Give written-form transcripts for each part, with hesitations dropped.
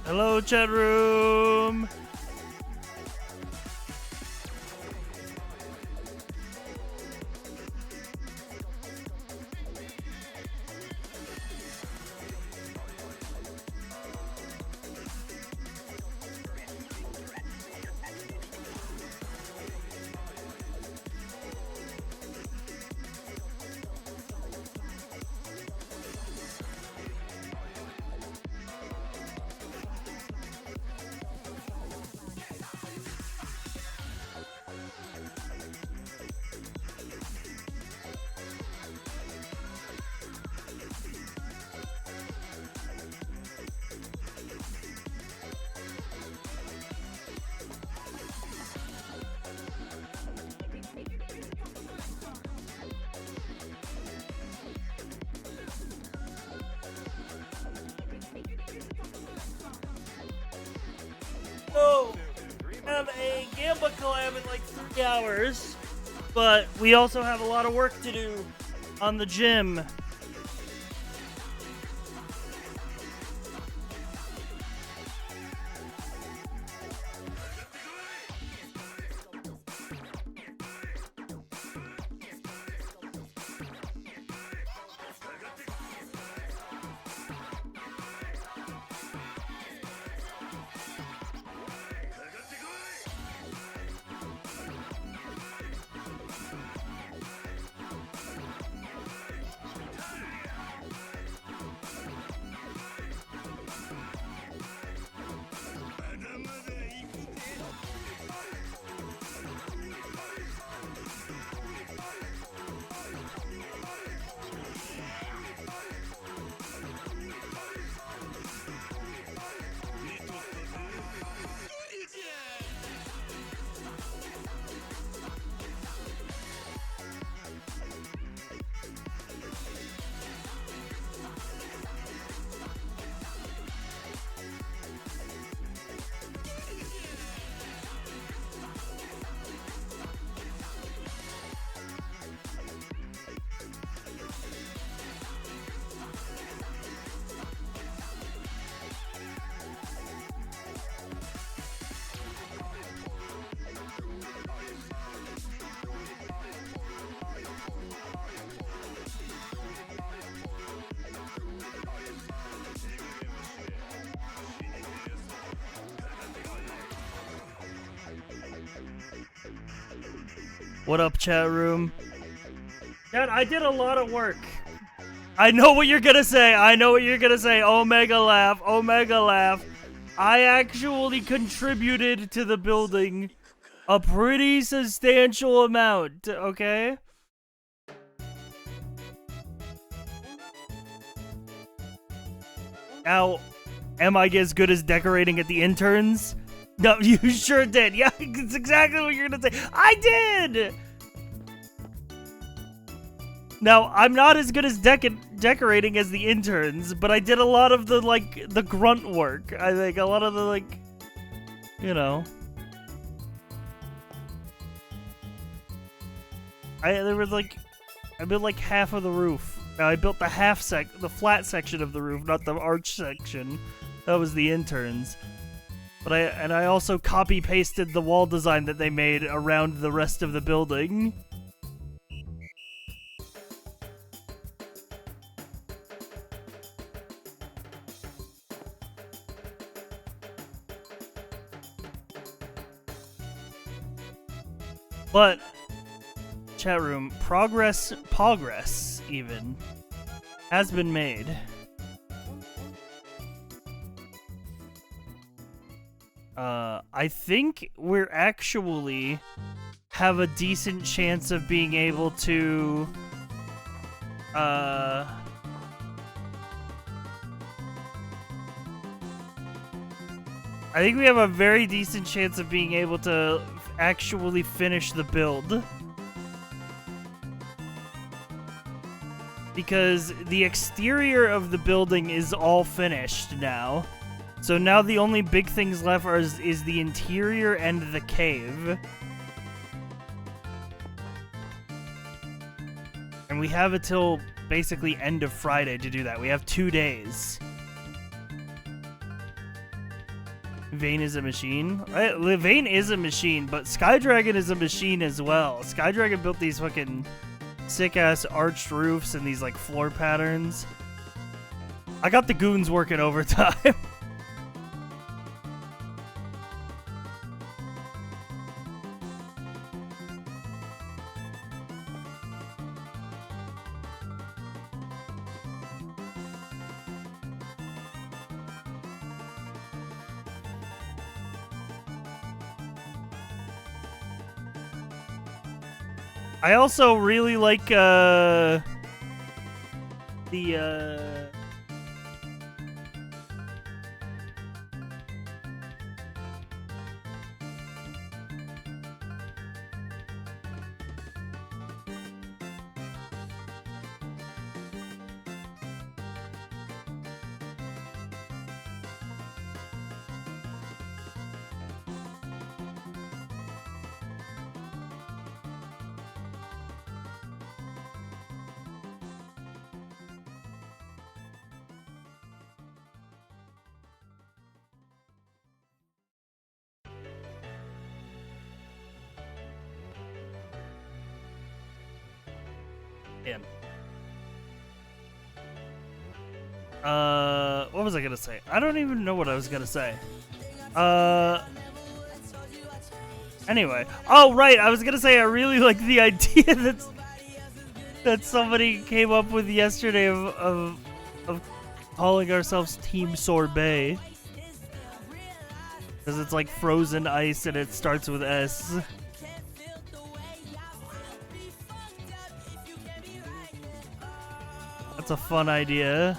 Hello, chat room. So, we have a Gamba collab in like 3 hours, but we also have a lot of work to do on the gym. What up, chat room? Dad, I did a lot of work. I know what you're gonna say. I know what you're gonna say. Omega laugh. Omega laugh. I actually contributed to the building a pretty substantial amount, okay? Now, am I as good as decorating at the interns? No, you sure did. Yeah, it's exactly what you're gonna say. I did! Now, I'm not as good as decorating as the interns, but I did a lot of the, like, the grunt work. I think a lot of the, like, you know. There was, like, I built, like, half of the roof. Now, I built the the flat section of the roof, not the arch section. That was the interns. But I also copy-pasted the wall design that they made around the rest of the building. But, chat room, progress even, has been made. I think we're actually have a decent chance of being able to, I think we have a very decent chance of being able to actually finish the build. Because the exterior of the building is all finished now. So now the only big things left is the interior and the cave. And we have until basically end of Friday to do that. We have 2 days. Vane is a machine. Vane is a machine, but Skydragon is a machine as well. Skydragon built these fucking sick-ass arched roofs and these, like, floor patterns. I got the goons working overtime. I also really like the what was I gonna say? I don't even know what I was gonna say. Anyway. Oh, right, I was gonna say I really like the idea that somebody came up with yesterday of calling ourselves Team Sorbet. Because it's like frozen ice and it starts with S. That's a fun idea.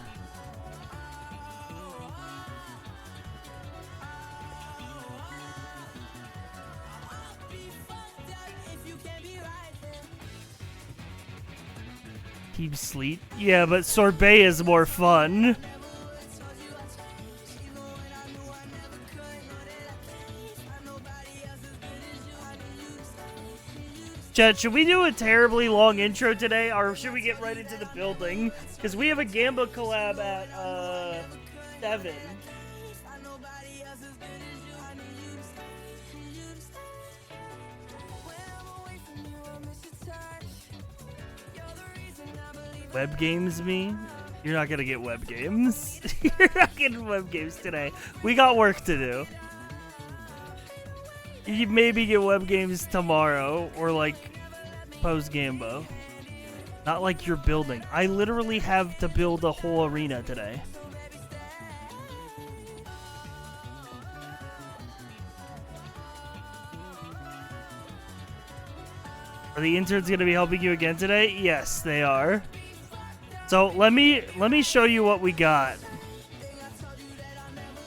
Team Sleet? Yeah, but Sorbet is more fun. Chat, should we do a terribly long intro today, or should we get right into the building? Because we have a Gamba collab at 7. Web games me? You're not gonna get web games. You're not getting web games today. We got work to do. You maybe get web games tomorrow, or like post Gamba. Not like you're building. I literally have to build a whole arena today. Are the interns gonna be helping you again today? Yes, they are. So let me show you what we got.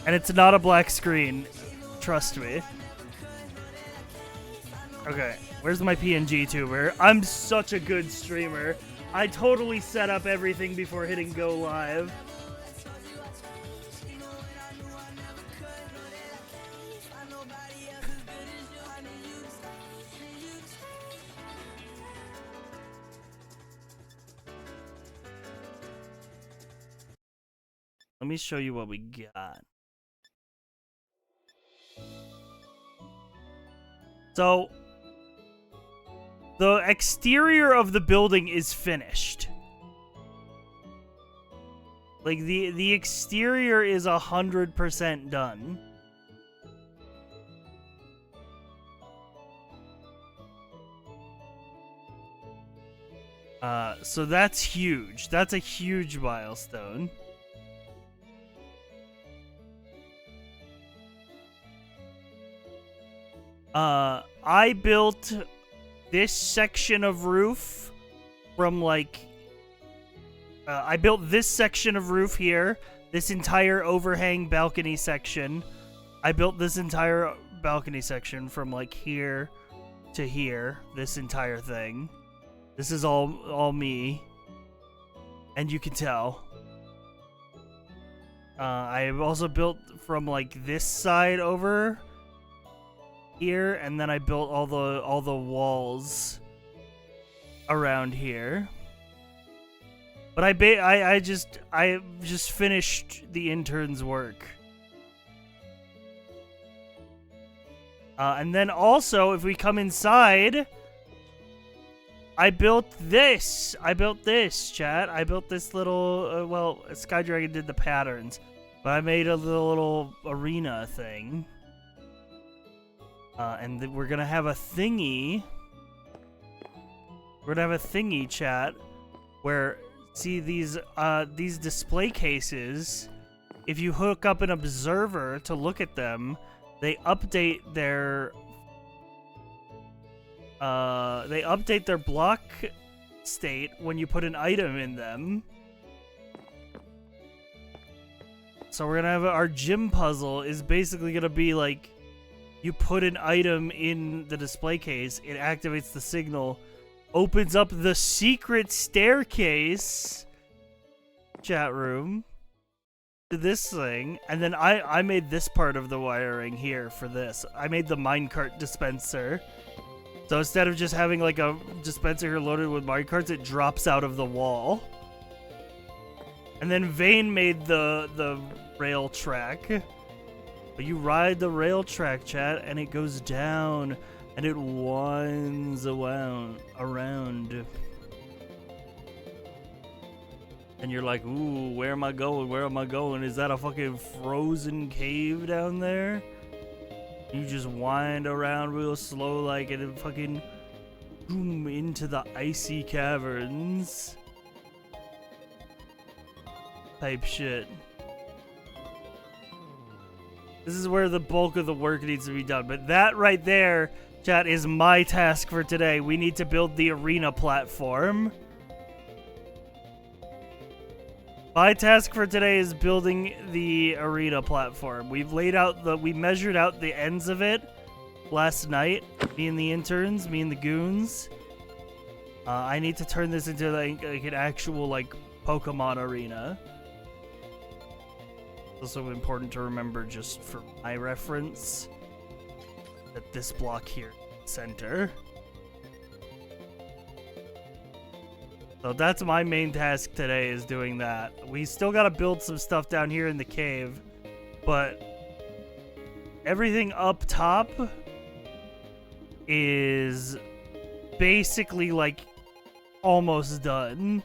And it's not a black screen. Trust me. Okay, where's my PNG tuber? I'm such a good streamer. I totally set up everything before hitting go live. Let me show you what we got. So, the exterior of the building is finished. Like, the exterior is 100% done. So that's huge. That's a huge milestone. I built this section of roof from like, I built this section of roof here, this entire overhang balcony section. I built this entire balcony section from like here to here, this entire thing. This is all me, and you can tell. I also built from like this side over here, and then I built all the walls around here. But I just finished the intern's work. And then also, if we come inside, I built this. Chat. I built this little, well, Sky Dragon did the patterns, but I made a little arena thing. And we're gonna have a thingy. We're gonna have a thingy, chat, where, see these display cases, if you hook up an observer to look at them, they update their block state when you put an item in them. So we're gonna have our gym puzzle is basically gonna be like, you put an item in the display case, it activates the signal, opens up the secret staircase, chat room, to this thing, and then I made this part of the wiring here for this. I made the minecart dispenser. So instead of just having like a dispenser here loaded with minecarts, it drops out of the wall. And then Vane made the rail track. But you ride the rail track, chat, and it goes down and it winds around. And you're like, ooh, where am I going? Where am I going? Is that a fucking frozen cave down there? You just wind around real slow like and it fucking boom into the icy caverns. Type shit. This is where the bulk of the work needs to be done. But that right there, chat, is my task for today. We need to build the arena platform. My task for today is building the arena platform. We measured out the ends of it last night. Me and the interns, me and the goons. I need to turn this into like an actual like Pokemon arena. Also important to remember, just for my reference, that this block here, center. So that's my main task today, is doing that. We still gotta build some stuff down here in the cave, but everything up top is basically like almost done.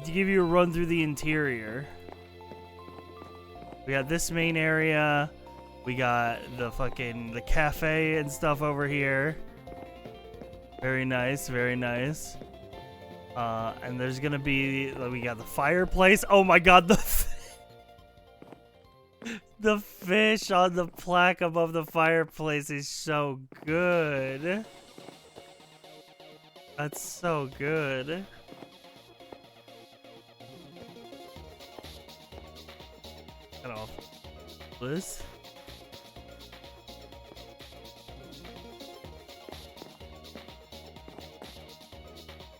To give you a run through the interior, we got this main area, we got the cafe and stuff over here. Very nice, very nice. And there's gonna be, we got the fireplace. Oh my god, the fish on the plaque above the fireplace is so good. That's so good. Cut off this.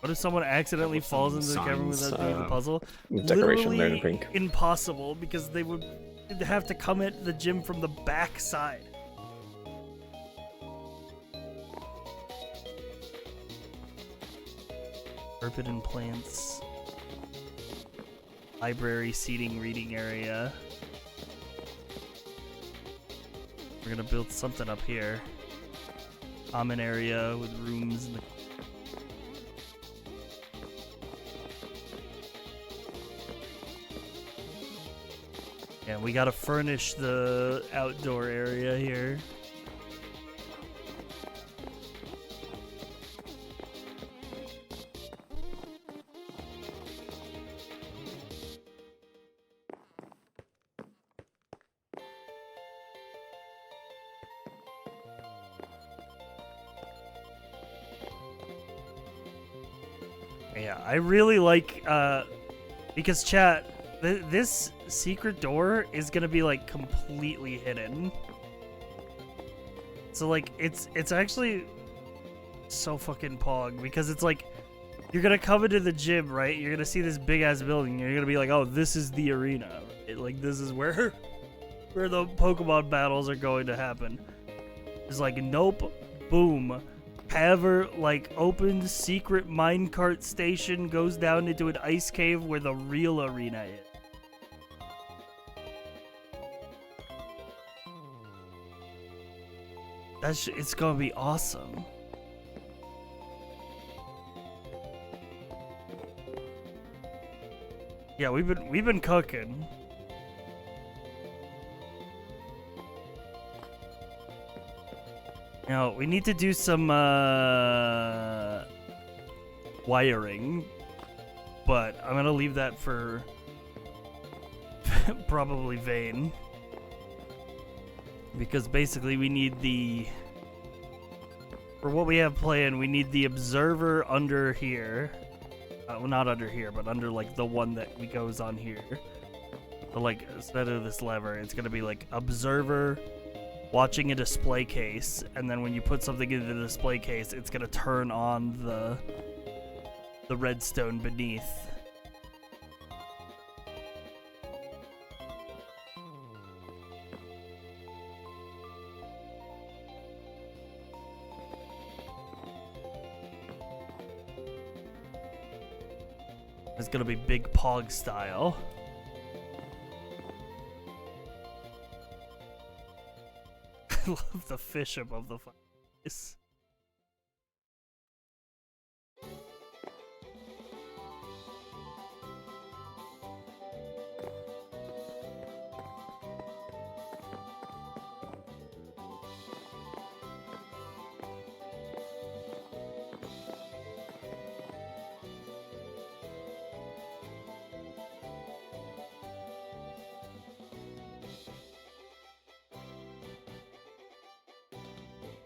What if someone accidentally falls into the cavern without doing the puzzle? Decoration there in Literally pink. impossible, because they would have to come at the gym from the back side. Forbidden plants. Library, seating, reading area. We're gonna build something up here. Common area with rooms in the... Yeah, we gotta furnish the outdoor area here. Yeah, I really like, because chat, this secret door is gonna be like completely hidden. So like, it's actually so fucking pog, because it's like, you're gonna come into the gym, right? You're gonna see this big ass building. You're gonna be like, oh, this is the arena. Right? Like, this is where the Pokemon battles are going to happen. It's like, nope, boom. However, like, opened secret minecart station goes down into an ice cave where the real arena is. It's gonna be awesome. Yeah, we've been cooking. Now we need to do some wiring, but I'm gonna leave that for probably Vane, because basically we need for what we have planned, we need the observer under here. Well, not under here, but under like the one that goes on here. But like instead of this lever, it's gonna be like observer watching a display case, and then when you put something into the display case, it's gonna turn on the redstone beneath. It's gonna be big Pog style. I love the fish above the fireplace.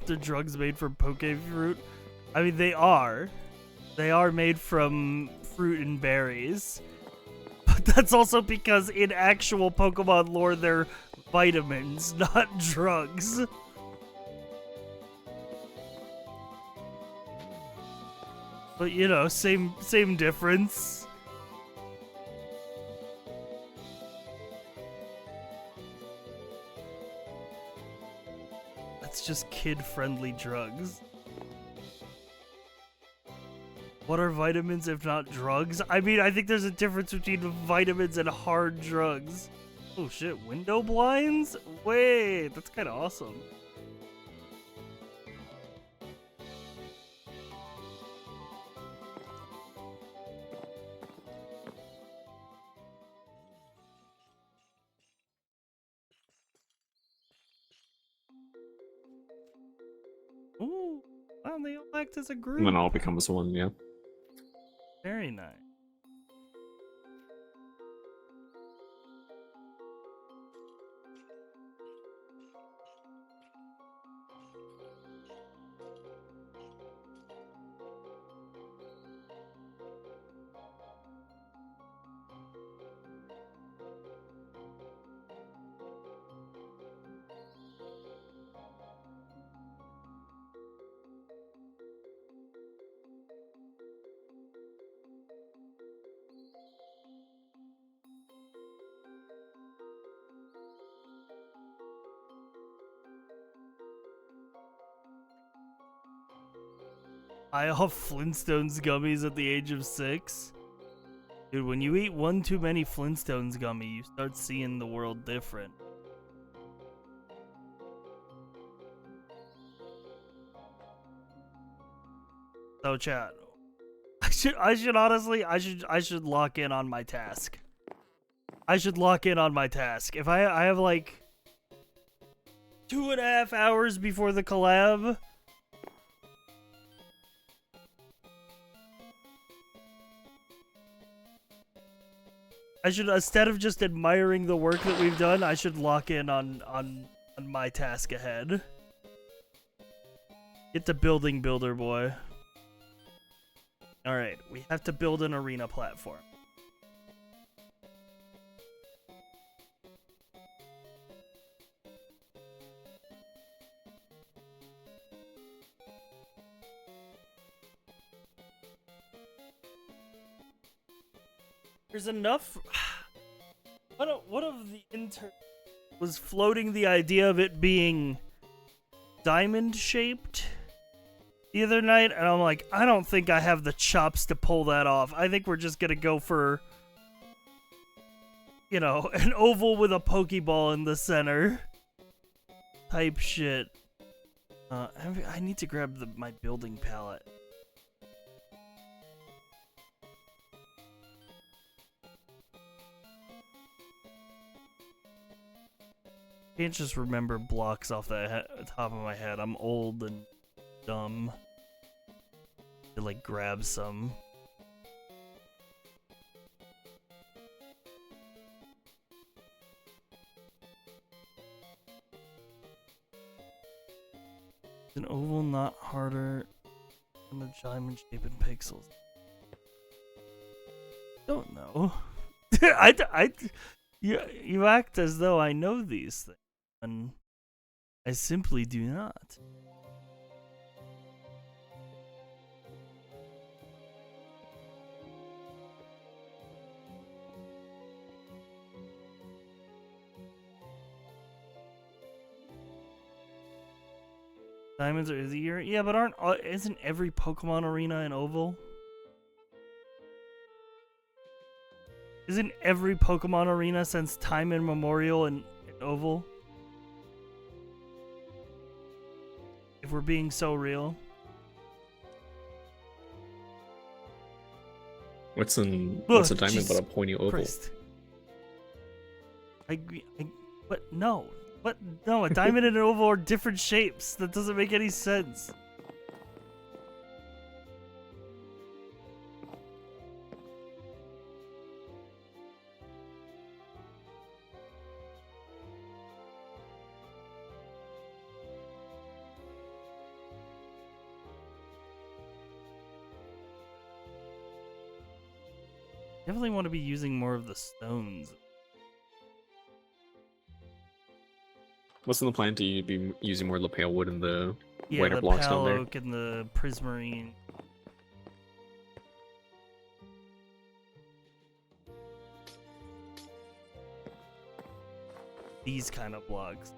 The drugs made from poke fruit? I mean, they are made from fruit and berries, but that's also because in actual Pokemon lore they're vitamins, not drugs. But you know, same difference. It's just kid-friendly drugs. What are vitamins if not drugs? I mean, I think there's a difference between vitamins and hard drugs. Oh shit, window blinds? Wait, that's kind of awesome. Ooh, wow, they all act as a group. And then all becomes one, yeah. Very nice. I off Flintstones gummies at the age of 6. Dude, when you eat one too many Flintstones gummy, you start seeing the world different. So chat, I should honestly, I should lock in on my task. I should lock in on my task. If I have like 2.5 hours before the collab. I should, instead of just admiring the work that we've done, I should lock in on my task ahead. Get the building builder, boy. Alright, we have to build an arena platform. There's enough. One of the interns was floating the idea of it being diamond shaped the other night, and I'm like, I don't think I have the chops to pull that off. I think we're just gonna go for, you know, an oval with a Pokeball in the center type shit. I need to grab my building palette. I can't just remember blocks off the top of my head. I'm old and dumb. To like grab some. Is an oval not harder than the diamond shape in pixels? Don't know. You act as though I know these things, and I simply do not. Diamonds are easier? Yeah, but isn't every Pokemon arena an oval? Isn't every Pokemon arena since time immemorial an oval? If we're being so real. What's a diamond but a pointy oval? Christ. But no. What? No, a diamond and an oval are different shapes. That doesn't make any sense. Definitely want to be using more of the stones. What's in the plan to be using more of the pale wood and the whiter the blocks pale down there? oak and the prismarine. These kind of blocks.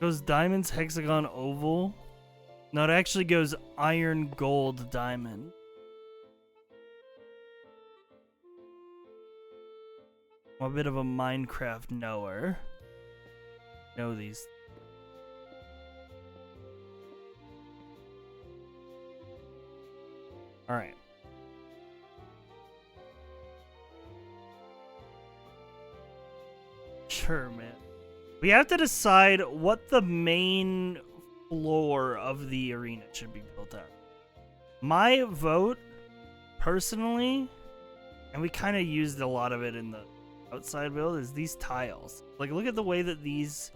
Goes diamonds, hexagon, oval. No, it actually goes iron, gold, diamond. I'm a bit of a Minecraft knower. Know these. All right. Sure, man. We have to decide what the main floor of the arena should be built on. My vote, personally, and we kind of used a lot of it in the outside build, is these tiles. Like, look at the way that these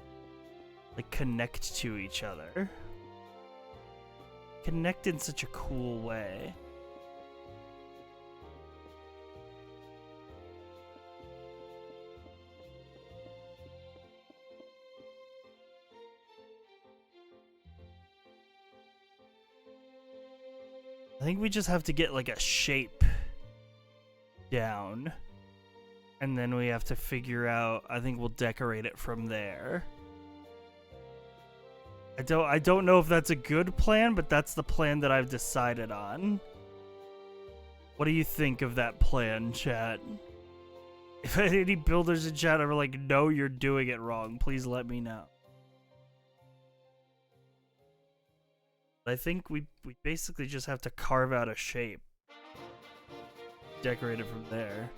like connect to each other. Connect in such a cool way. I think we just have to get like a shape down, and then we have to figure out, I think we'll decorate it from there. I don't know if that's a good plan, but that's the plan that I've decided on. What do you think of that plan, chat? If any builders in chat are like, no, you're doing it wrong, please let me know. I think we basically just have to carve out a shape. Decorate it from there.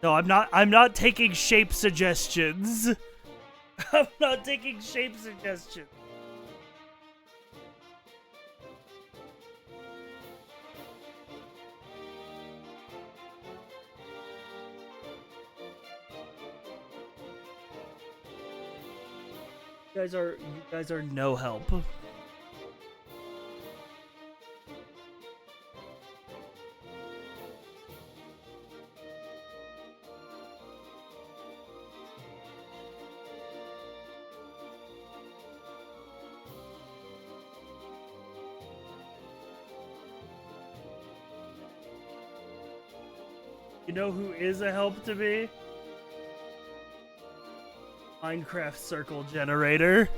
No, I'm not taking shape suggestions. I'm not taking shape suggestions. You guys are no help. You know who is a help to me? Minecraft circle generator.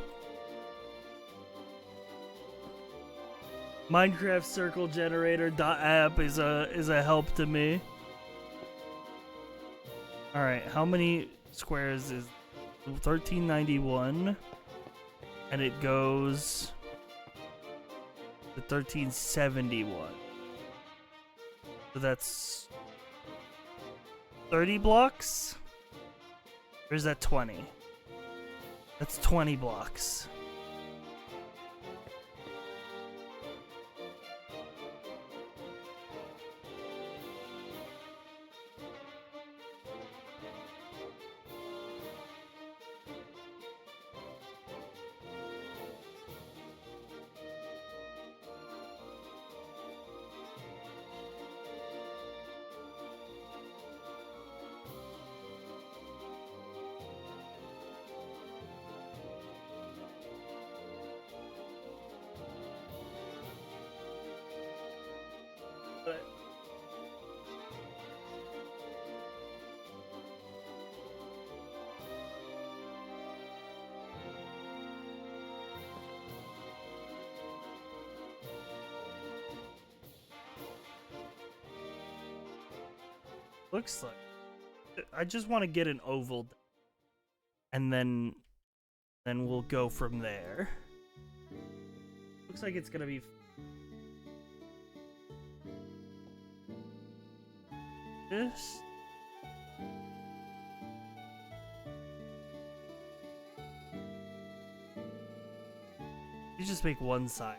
Minecraft circle generator.app is a help to me. All right, how many squares is 1391? And it goes to 1371. So that's 30 blocks? Or is that 20? That's 20 blocks. Looks like I just want to get an oval, and then we'll go from there. Looks like it's gonna be this. You just make one side.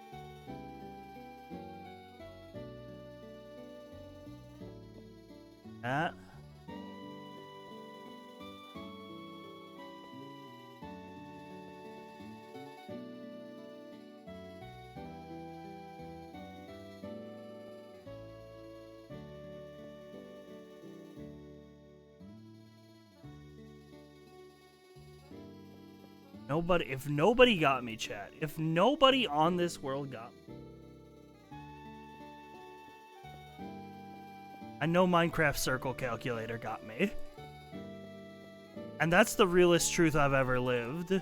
That. Nobody, if nobody got me, chat, if nobody on this world got me, I know Minecraft Circle Calculator got me. And that's the realest truth I've ever lived.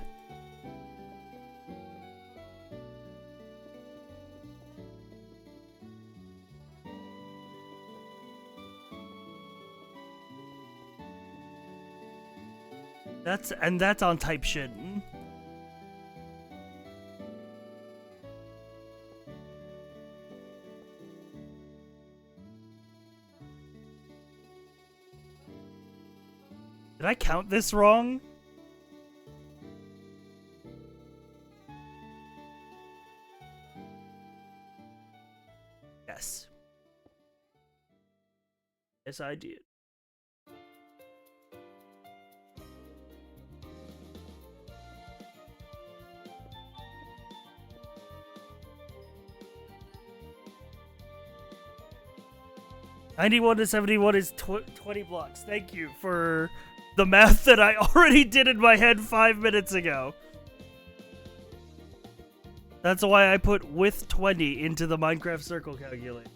That's on type shit. Did I count this wrong? Yes. Yes, I did. $91 to $71 is 20 blocks. Thank you for the math that I already did in my head 5 minutes ago. That's why I put with 20 into the Minecraft circle calculator.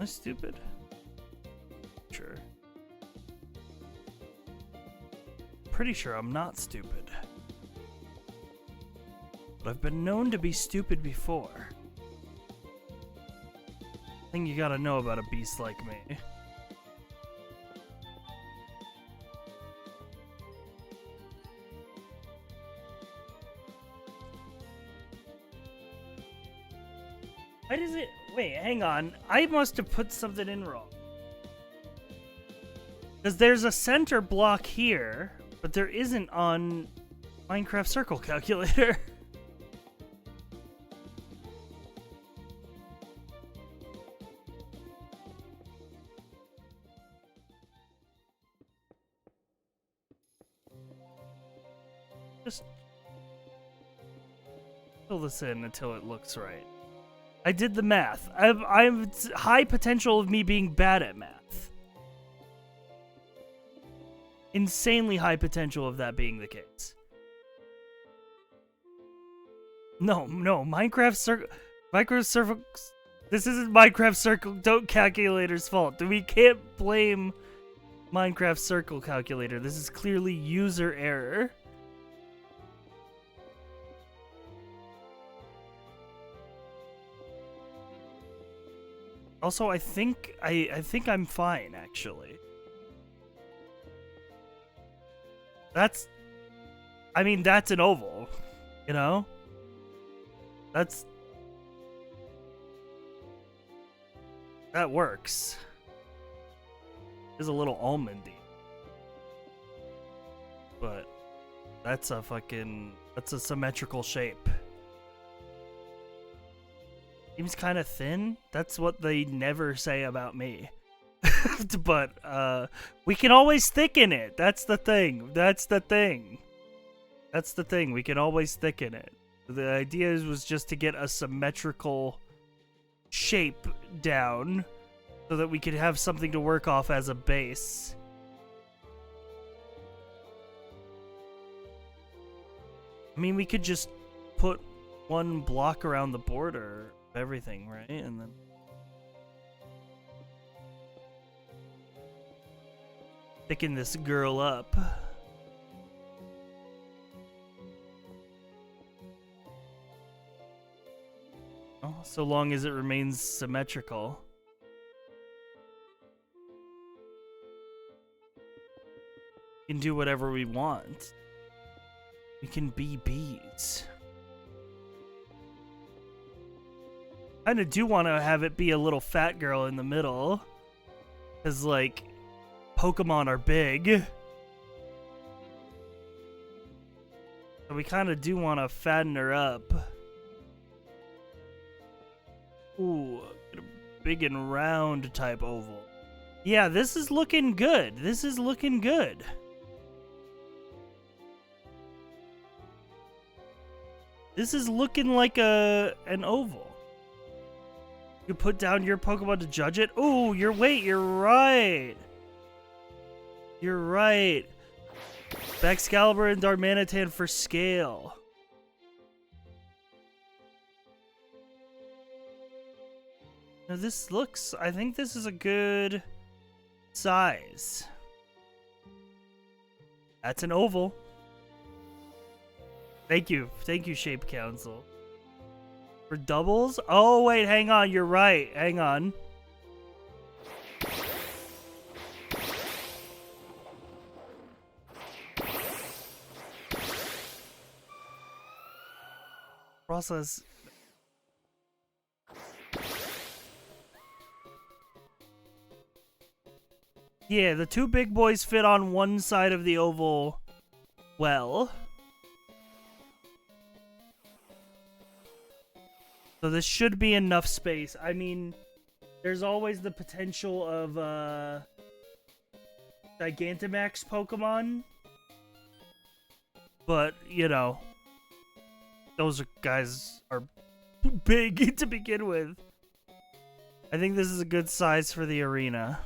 Am I stupid? Sure. Pretty sure I'm not stupid. But I've been known to be stupid before. Thing you gotta know about a beast like me. Why does it... Wait, hang on. I must have put something in wrong. Because there's a center block here, but there isn't on Minecraft Circle Calculator. Just fill this in until it looks right. I did the math. I'm high potential of me being bad at math. Insanely high potential of that being the case. No, Minecraft Circle. This isn't Minecraft Circle Calculator's fault. We can't blame Minecraft Circle Calculator. This is clearly user error. Also, I think I'm fine, actually. That's an oval, you know? That works. It's a little almondy. But that's a symmetrical shape. Seems kind of thin. That's what they never say about me. But we can always thicken it. That's the thing. We can always thicken it. The idea was just to get a symmetrical shape down so that we could have something to work off as a base. I mean, we could just put one block around the border of everything, right? And then thicken this girl up. Oh, so long as it remains symmetrical. We can do whatever we want. We can be bees. I kinda do want to have it be a little fat girl in the middle. Because, like, Pokemon are big. So we kinda do want to fatten her up. Ooh, get a big and round type oval. Yeah, this is looking good. This is looking good. This is looking like an oval. You put down your Pokemon to judge it. Ooh, you're right. You're right. Excalibur and Darmanitan for scale. Now I think this is a good size. That's an oval. Thank you, Shape Council. For doubles? Oh, wait, hang on, you're right. Hang on. Process. Yeah, the two big boys fit on one side of the oval well. So this should be enough space. I mean, there's always the potential of Gigantamax Pokemon. But, you know, those guys are big to begin with. I think this is a good size for the arena.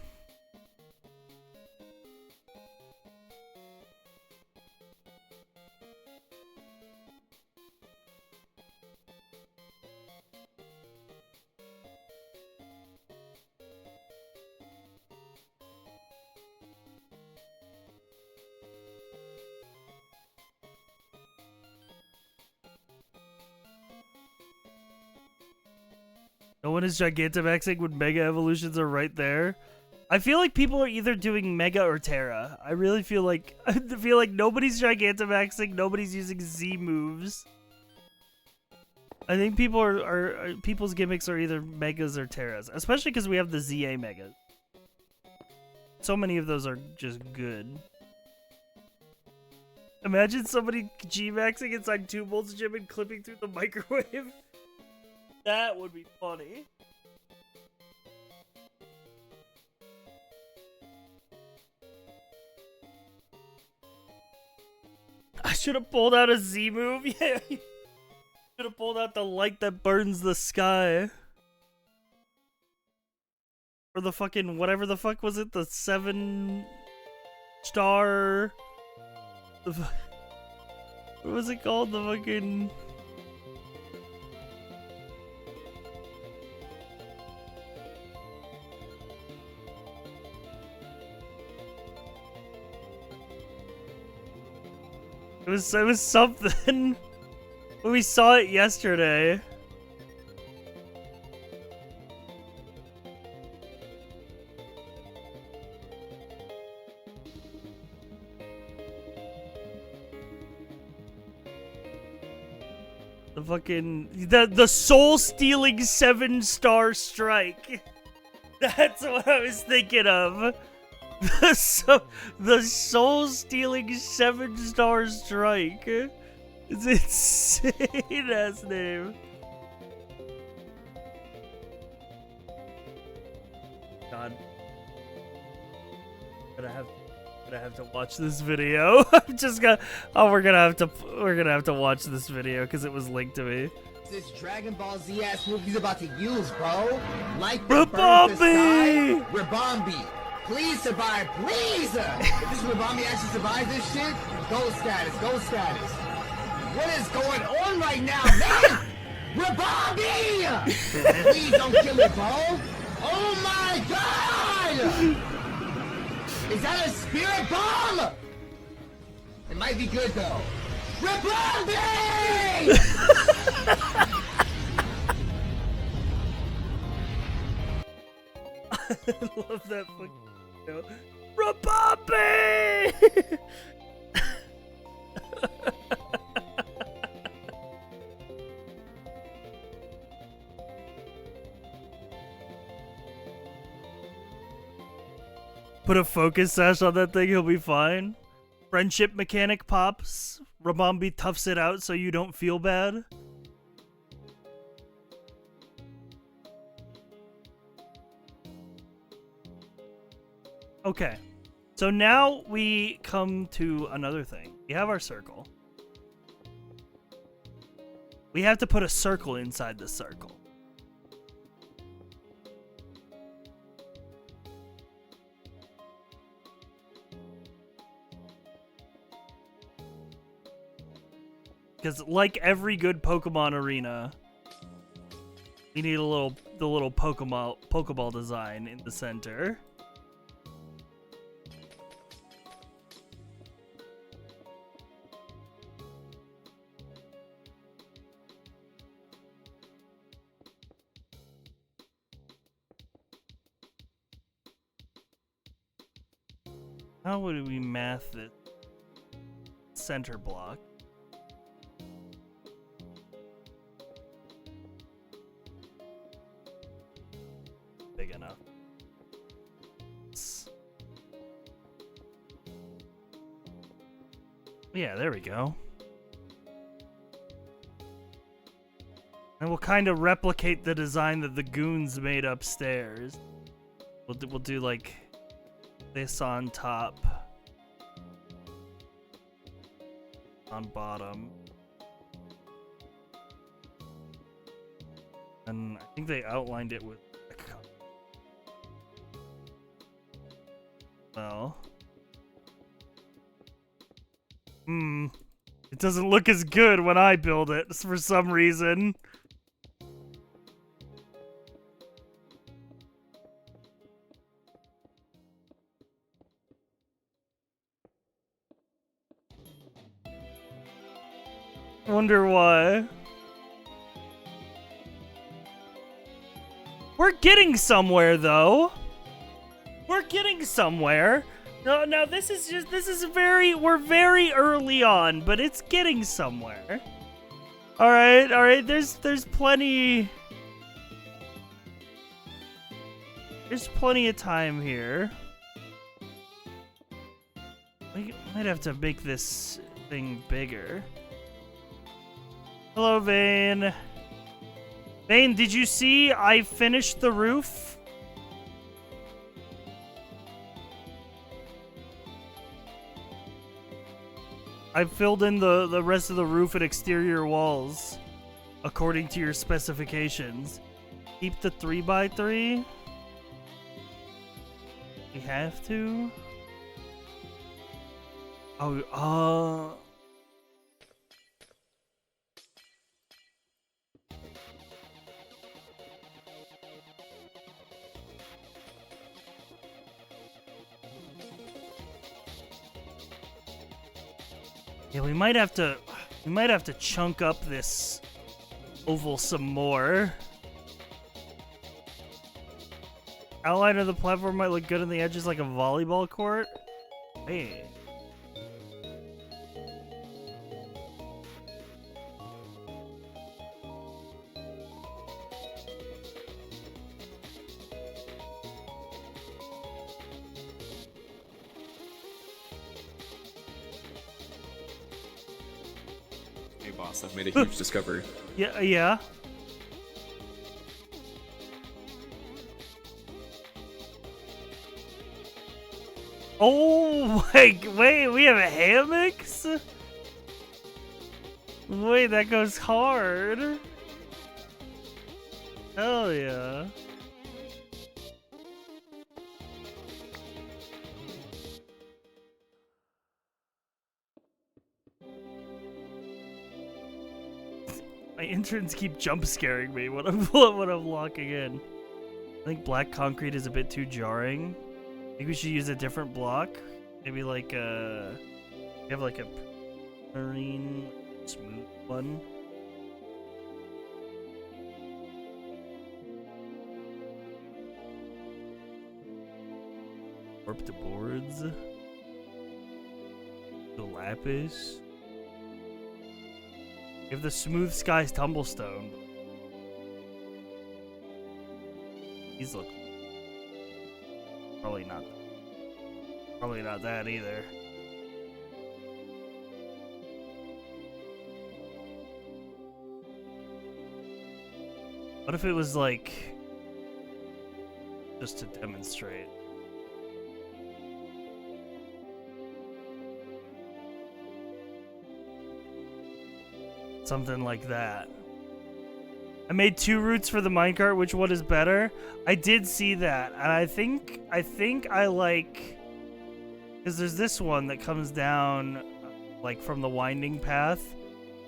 No one is Gigantamaxing when Mega Evolutions are right there. I feel like people are either doing Mega or Terra. I really feel like nobody's Gigantamaxing, nobody's using Z moves. I think people are people's gimmicks are either Megas or Terras, especially because we have the ZA Megas. So many of those are just good. Imagine somebody G-maxing inside 2 volts gym and clipping through the microwave. That would be funny. I should have pulled out a Z move. Yeah, should have pulled out the light that burns the sky. Or the fucking whatever the fuck was it? The 7-star. What was it called? The fucking. It was something. We saw it yesterday. The fucking the soul stealing 7-star strike. That's what I was thinking of. The soul-stealing 7-star strike. It's insane ass name. God, gonna have to watch this video. I'm just gonna. Oh, we're gonna have to watch this video because it was linked to me. This Dragon Ball Z ass move he's about to use, bro. Like the Rabombi! Rabombi! Please survive, please! If this Rabombi actually survives this shit, gold status, gold status. What is going on right now, man? Rabombi! Please don't kill it, bro. Oh my god! Is that a spirit bomb? It might be good though. Rabombi! I love that fucking video. Rabombi! Put a focus sash on that thing, he'll be fine. Friendship mechanic pops. Rabombi toughs it out so you don't feel bad. Okay, so now we come to another thing. We have our circle. We have to put a circle inside the circle. Because like every good Pokemon arena, we need the little Pokeball design in the center. How would we math the center block? Big enough. Yeah, there we go. And we'll kind of replicate the design that the goons made upstairs. We'll do like this on top, on bottom, and I think they outlined it with well, it doesn't look as good when I build it for some reason. Wonder why. We're getting somewhere, though. We're getting somewhere. No, now this is we're very early on, but it's getting somewhere. All right. There's plenty. There's plenty of time here. We might have to make this thing bigger. Hello, Vane. Vane, did you see I finished the roof? I filled in the rest of the roof and exterior walls according to your specifications. Keep the 3x3. We have to. Oh, yeah, we might have to chunk up this oval some more. Outline of the platform might look good on the edges like a volleyball court. Hey. Hey boss, I've made a huge discovery. Yeah. Oh, wait, we have hammocks? Wait, that goes hard. Hell yeah. My interns keep jump scaring me when I'm locking in. I think black concrete is a bit too jarring. I think we should use a different block. Maybe like a... We have like a marine smooth one. Warp the boards. The lapis. We have the smooth skies tumblestone. These look... Probably not that either. What if it was like just to demonstrate? Something like that. I made 2 routes for the minecart. Which one is better? I did see that, and I think I like, because there's this one that comes down like from the winding path,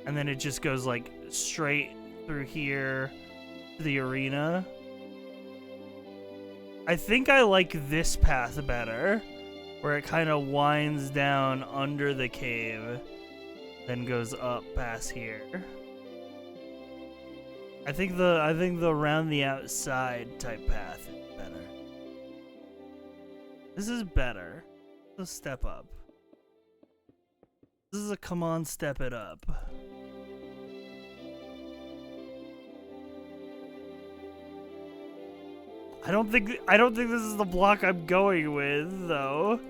and then it just goes like straight through here to the arena. I think I like this path better, where it kind of winds down under the cave, then goes up past here. I think the around the outside type path is better. This is better. Let's step up. This is a come on, step it up. I don't think this is the block I'm going with, though.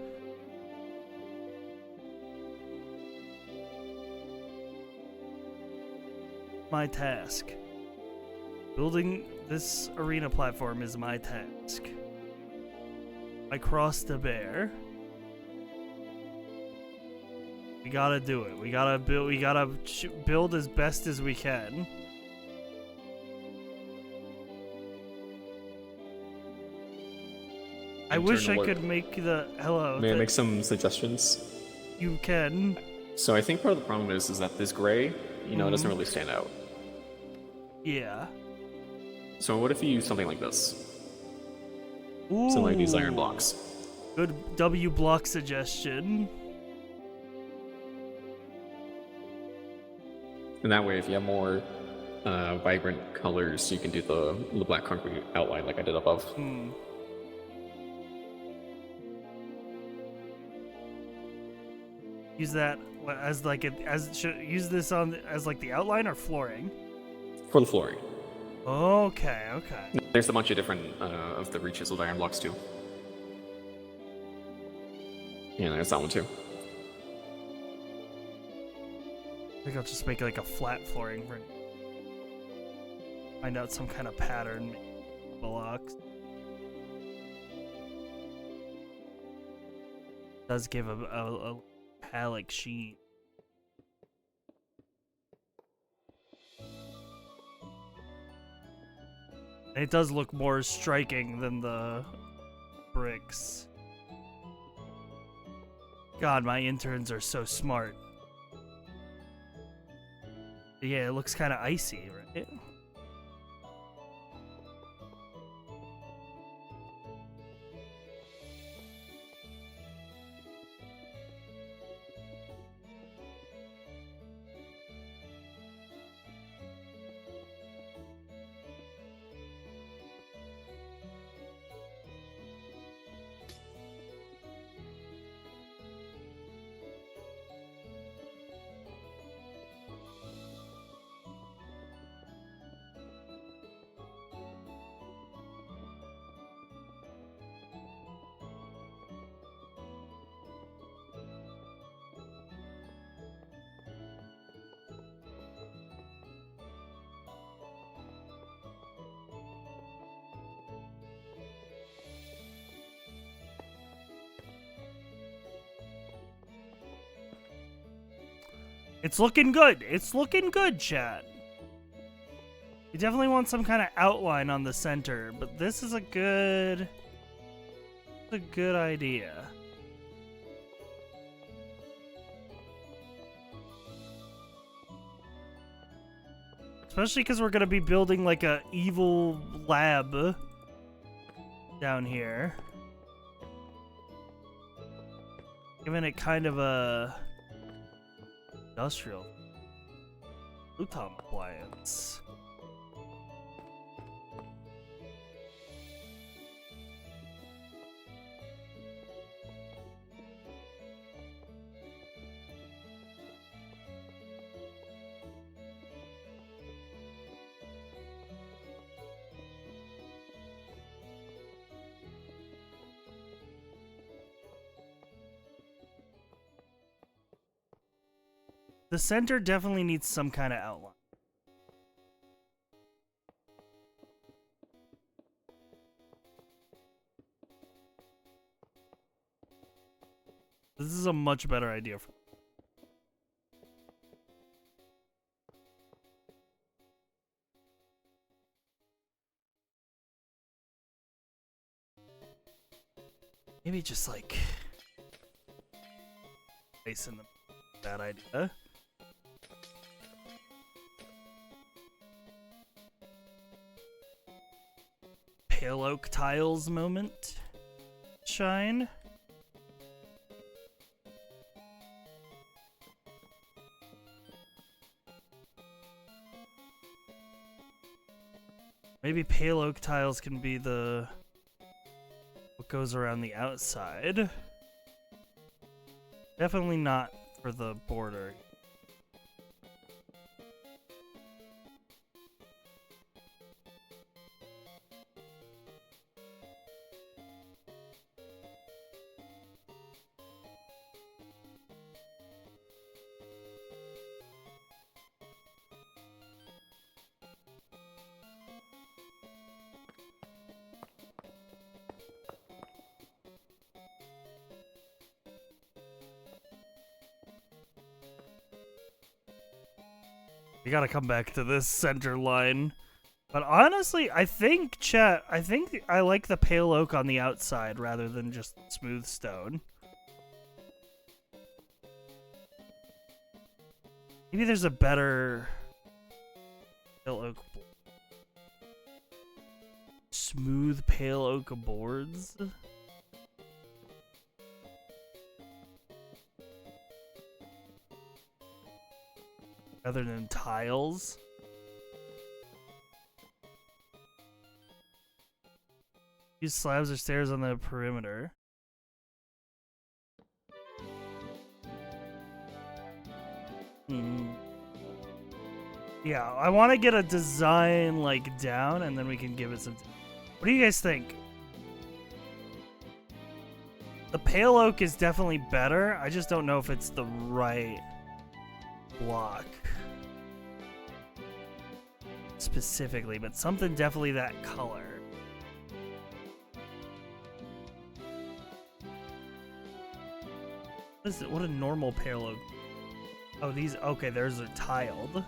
My task. Building this arena platform is my task. I crossed the bear. We gotta do it. We gotta build as best as we can. I wish I could make the... Hello. May I make some suggestions? You can. So I think part of the problem is that this gray, it doesn't really stand out. Yeah. So what if you use something like this? Ooh. Something like these iron blocks. Good W block suggestion. And that way, if you have more vibrant colors so you can do the black concrete outline like I did above. Hmm. Use that as like use this on as like the outline or flooring. For the flooring. Okay, okay. There's a bunch of different of the rechiseled iron blocks too. Yeah, there's that one too. I think I'll just make like a flat flooring for find out some kind of pattern blocks. Does give a metallic sheen. And it does look more striking than the bricks. God, my interns are so smart. Yeah, it looks kind of icy, right? It's looking good. It's looking good, chat. You definitely want some kind of outline on the center, but this is a good idea. Especially because we're going to be building like a evil lab down here. Giving it kind of a industrial futon appliance. The center definitely needs some kind of outline. This is a much better idea for maybe just like place in the bad idea. Pale oak tiles moment. Shine. Maybe pale oak tiles can be the what goes around the outside. Definitely not for the border. We gotta come back to this center line. But honestly, I think, chat, I like the pale oak on the outside rather than just smooth stone. Maybe there's a better pale oak. Smooth pale oak boards. Rather than tiles. Use slabs or stairs on the perimeter. Yeah, I want to get a design like down, and then we can give it some. What do you guys think? The pale oak is definitely better. I just don't know if it's the right block specifically, but something definitely that color. What is it? What a normal pale oak. Oh, these. Okay, theirs are tiled.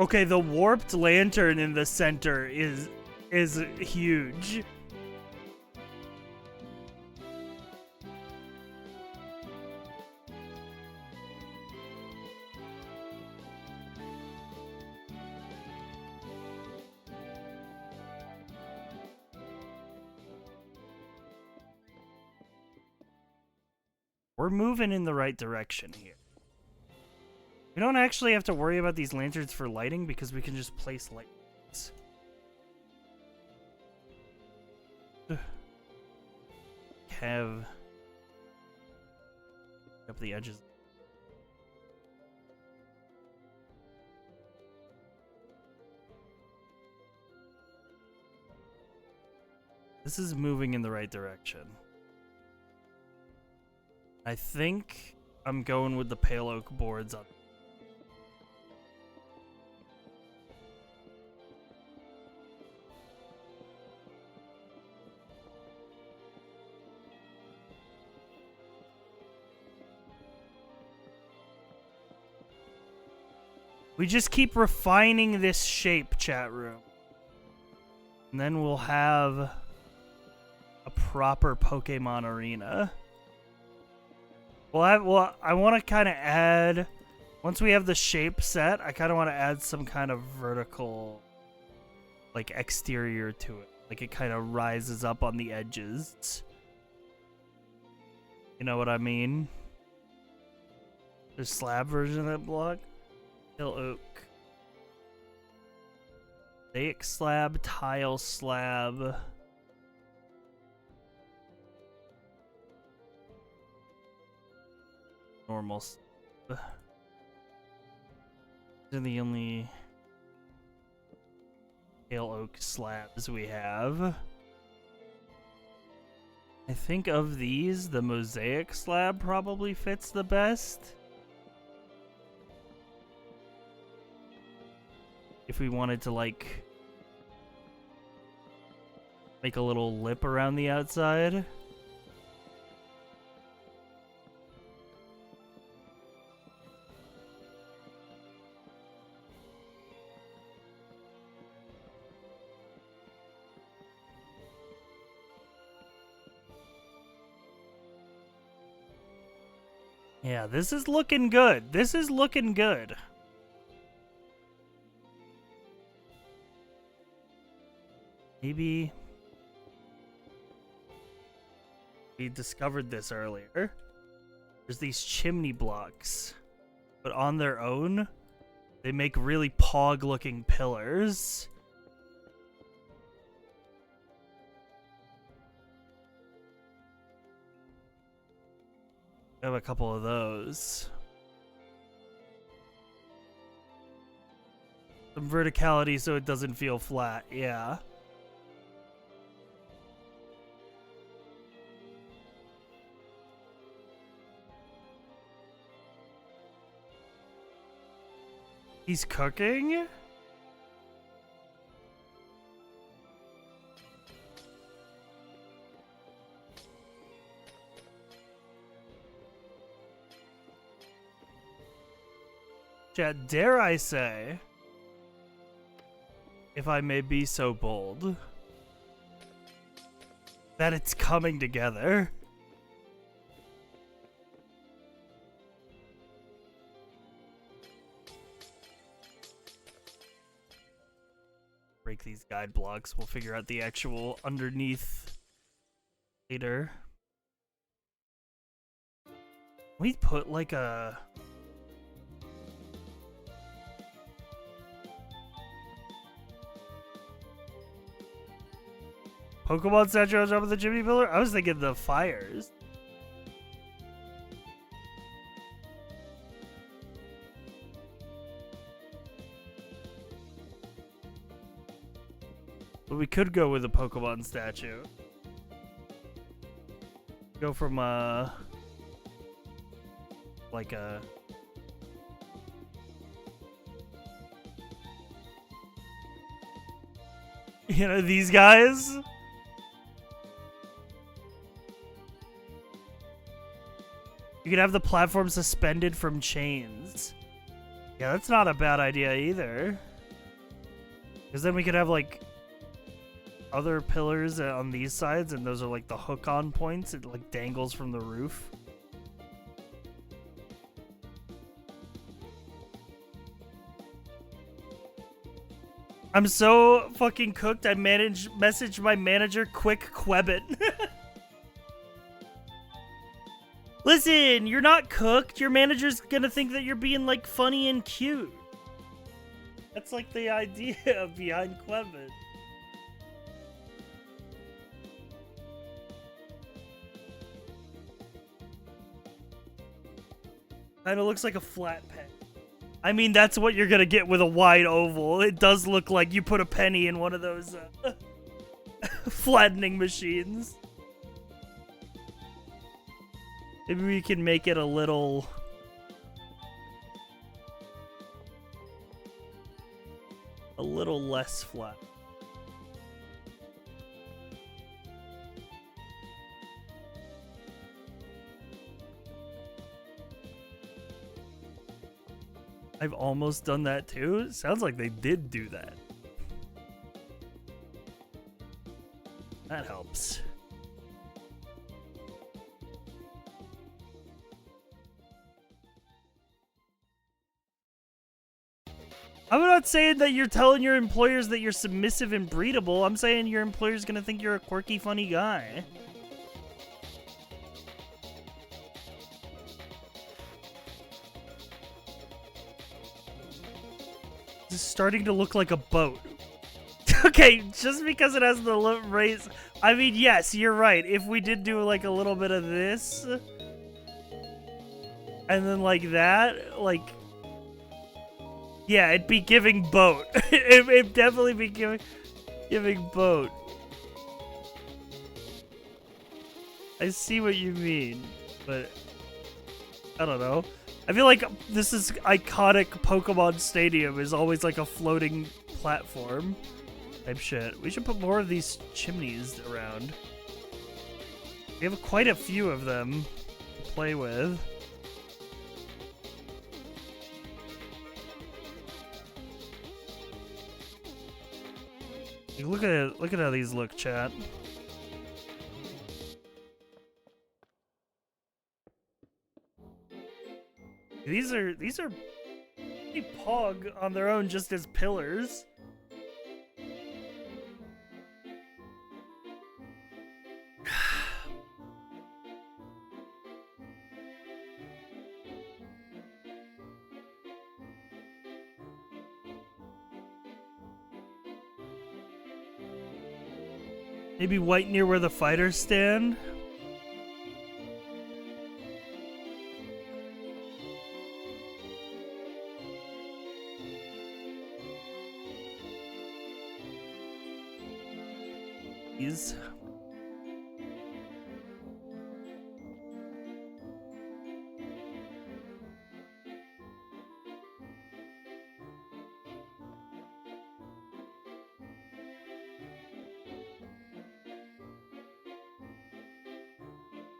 Okay, the warped lantern in the center is huge. We're moving in the right direction here. We don't actually have to worry about these lanterns for lighting because we can just place lights. Have up the edges. This is moving in the right direction. I think I'm going with the pale oak boards on. We just keep refining this shape, chat room. And then we'll have a proper Pokemon arena. Well, I want to kind of add, once we have the shape set, I kind of want to add some kind of vertical, like, exterior to it. Like, it kind of rises up on the edges. You know what I mean? The slab version of that block. Hill oak. Mosaic slab, tile slab. Normal slab. These are the only pale oak slabs we have. I think of these, the mosaic slab probably fits the best. If we wanted to, like, make a little lip around the outside. Yeah, this is looking good. This is looking good. Maybe we discovered this earlier. There's these chimney blocks, but on their own, they make really pog-looking pillars. I have a couple of those. Some verticality so it doesn't feel flat, yeah. He's cooking? Chat, dare I say, if I may be so bold, that it's coming together. fuck these guide blocks. We'll figure out the actual underneath later. We put like a... Pokemon statue on top of the chimney pillar? I was thinking the fires. But we could go with a Pokemon statue. Go from like a... You know, these guys? You could have the platform suspended from chains. Yeah, that's not a bad idea either. Because then we could have, like, other pillars on these sides, and those are, like, the hook-on points. It, like, dangles from the roof. I'm so fucking cooked, I messaged my manager, quick Quebbit. Listen, you're not cooked. Your manager's gonna think that you're being, like, funny and cute. That's, like, the idea behind Quebbit. Kinda looks like a flat pen. I mean, that's what you're gonna get with a wide oval. It does look like you put a penny in one of those flattening machines. Maybe we can make it a little less flat. I've almost done that too. Sounds like they did do that. That helps. I'm not saying that you're telling your employers that you're submissive and breedable. I'm saying your employer's gonna think you're a quirky, funny guy. This is starting to look like a boat. Okay, just because it has the raise... I mean, yes, you're right. If we did do like a little bit of this... and then like that, like... yeah, it'd be giving boat. It'd definitely be giving boat. I see what you mean, but... I don't know. I feel like this is iconic Pokemon Stadium is always like a floating platform type shit. We should put more of these chimneys around. We have quite a few of them to play with. Look at how these look, chat. These are pretty pog on their own just as pillars. Maybe white near where the fighters stand. These.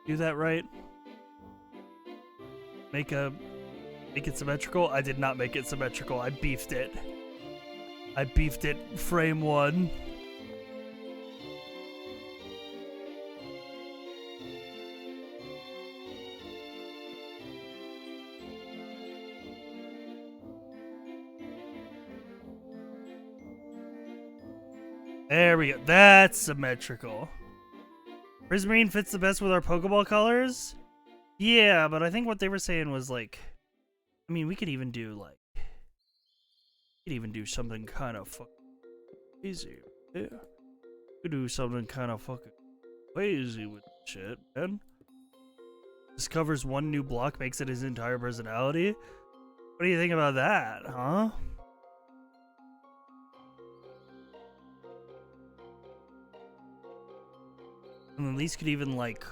Do that right. Make it symmetrical. I did not make it symmetrical. I beefed it. I beefed it frame one. There we go. That's symmetrical. Prismarine fits the best with our Pokeball colors? Yeah, but I think what they were saying was like, I mean, we could even do like, something kind of fucking crazy. Yeah. We could do something kind of fucking crazy with shit, man. Discovers one new block, makes it his entire personality. What do you think about that, huh? And then these could even like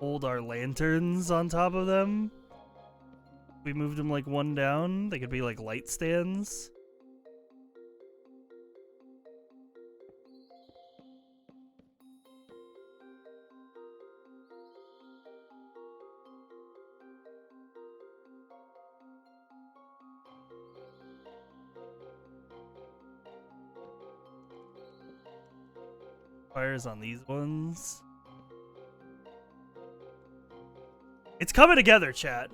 hold our lanterns on top of them. We moved them like one down. They could be like light stands. Fires on these ones. It's coming together, chat.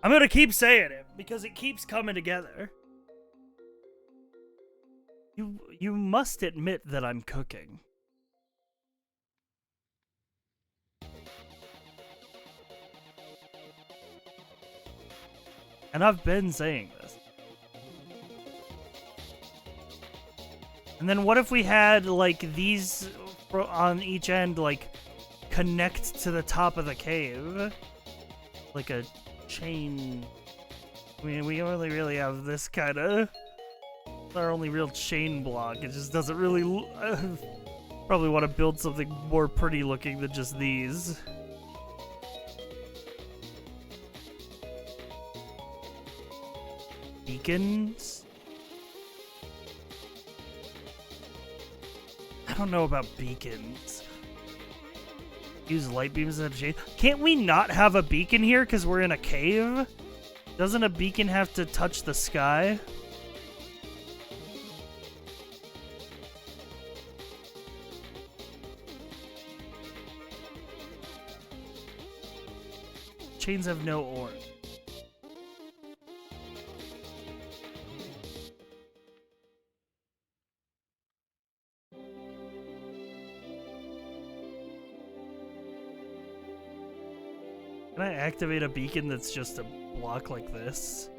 I'm gonna keep saying it because it keeps coming together. You must admit that I'm cooking. And I've been saying this. And then what if we had, like, these on each end, like, connect to the top of the cave? Like a chain. I mean, we only really have this kind of... our only real chain block. It just doesn't really... probably want to build something more pretty looking than just these. Beacons? I don't know about beacons. Use light beams instead of shade. Can't we not have a beacon here because we're in a cave? Doesn't a beacon have to touch the sky? Chains have no orange. Can I activate a beacon that's just a block like this?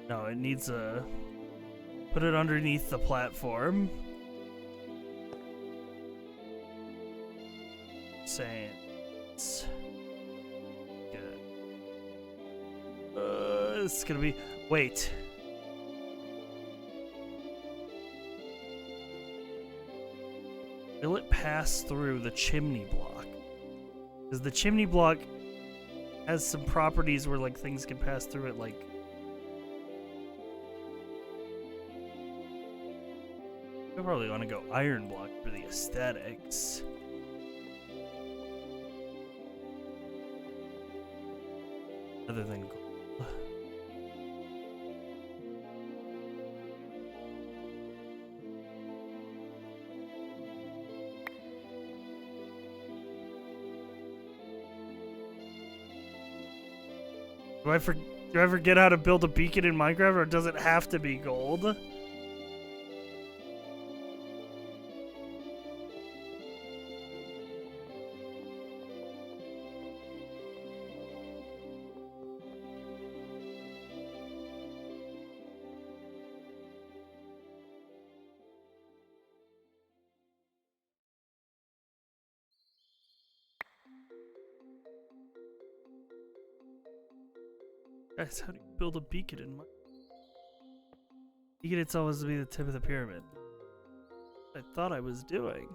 No, it needs a... put it underneath the platform. Saying it's good. It's gonna be... wait. Will it pass through the chimney block? Because the chimney block has some properties where, like, things can pass through it, like... I probably want to go iron block for the aesthetics. Other than gold. Do I forget how to build a beacon in Minecraft, or does it have to be gold? Guys, how do you build a beacon in Minecraft? Beacon itself has to be the tip of the pyramid. I thought I was doing.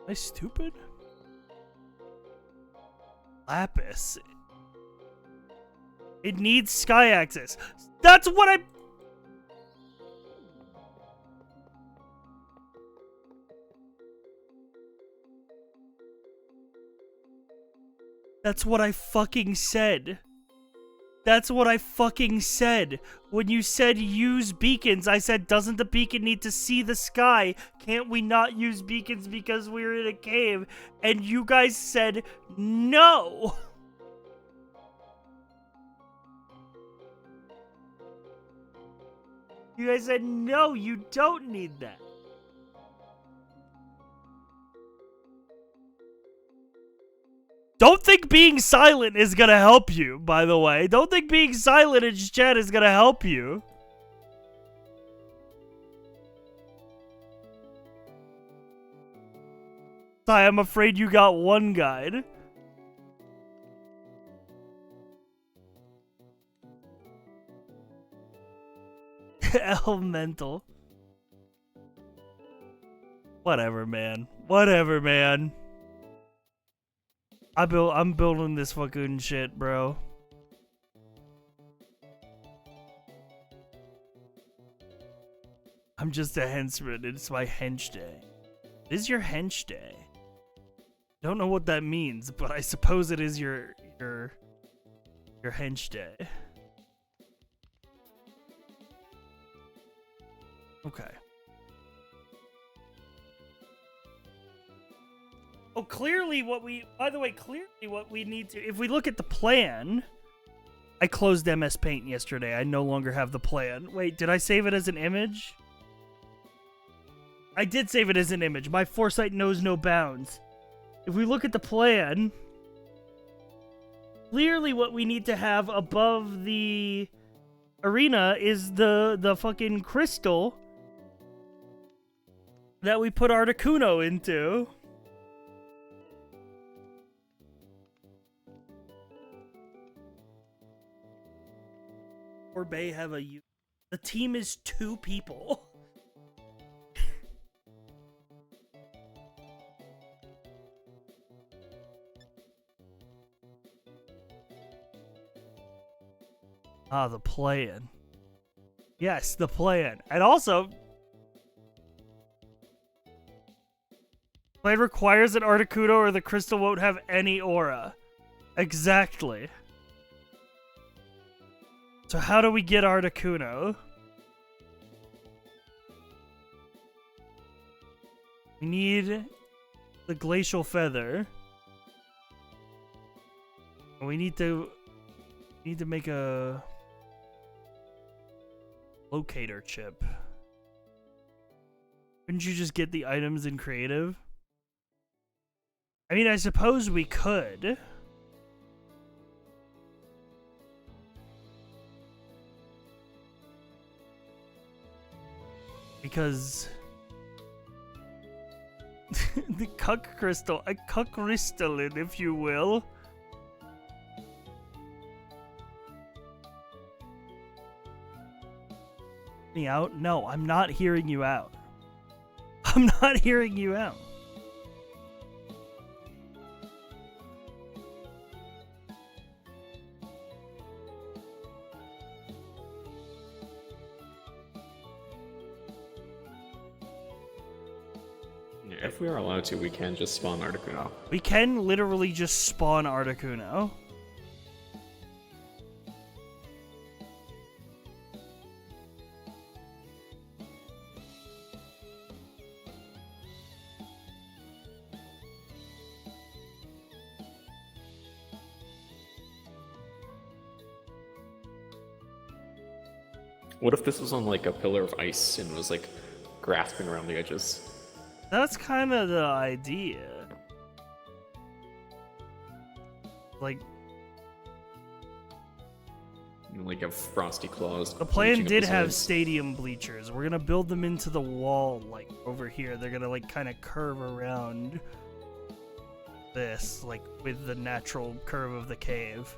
Am I stupid? Lapis. It needs sky access. That's what I... That's what I fucking said. That's what I fucking said. When you said use beacons, I said, doesn't the beacon need to see the sky? Can't we not use beacons because we're in a cave? And you guys said no. You guys said no, you don't need that. Don't think being silent is gonna help you, by the way. Don't think being silent in chat is gonna help you. I'm afraid you got one guide. Elemental. Whatever, man. Whatever, man. I'm building this fucking shit, bro. I'm just a henchman. It's my hench day. It is your hench day. Don't know what that means, but I suppose it is your hench day. Okay. Oh, clearly what we... By the way, clearly what we need to... If we look at the plan... I closed MS Paint yesterday. I no longer have the plan. Wait, did I save it as an image? I did save it as an image. My foresight knows no bounds. If we look at the plan... Clearly what we need to have above the arena is the fucking crystal that we put Articuno into. Sorbet have a... The team is 2 people. Ah, the plan. Yes, the plan. And also... Plan requires an Articuno or the crystal won't have any aura. Exactly. So how do we get Articuno? We need the glacial feather. We need to make a locator chip. Couldn't you just get the items in creative? I mean, I suppose we could. Because the cuck crystal, a cuck crystalline, if you will. Me out? No, I'm not hearing you out. I'm not hearing you out. If we are allowed to, we can just spawn Articuno. We can literally just spawn Articuno. What if this was on like a pillar of ice and was like grasping around the edges? That's kind of the idea. Like a frosty claws. the plan reaching up did the have sides. stadium bleachers. We're gonna build them into the wall, like over here. They're gonna like kind of curve around this, like with the natural curve of the cave.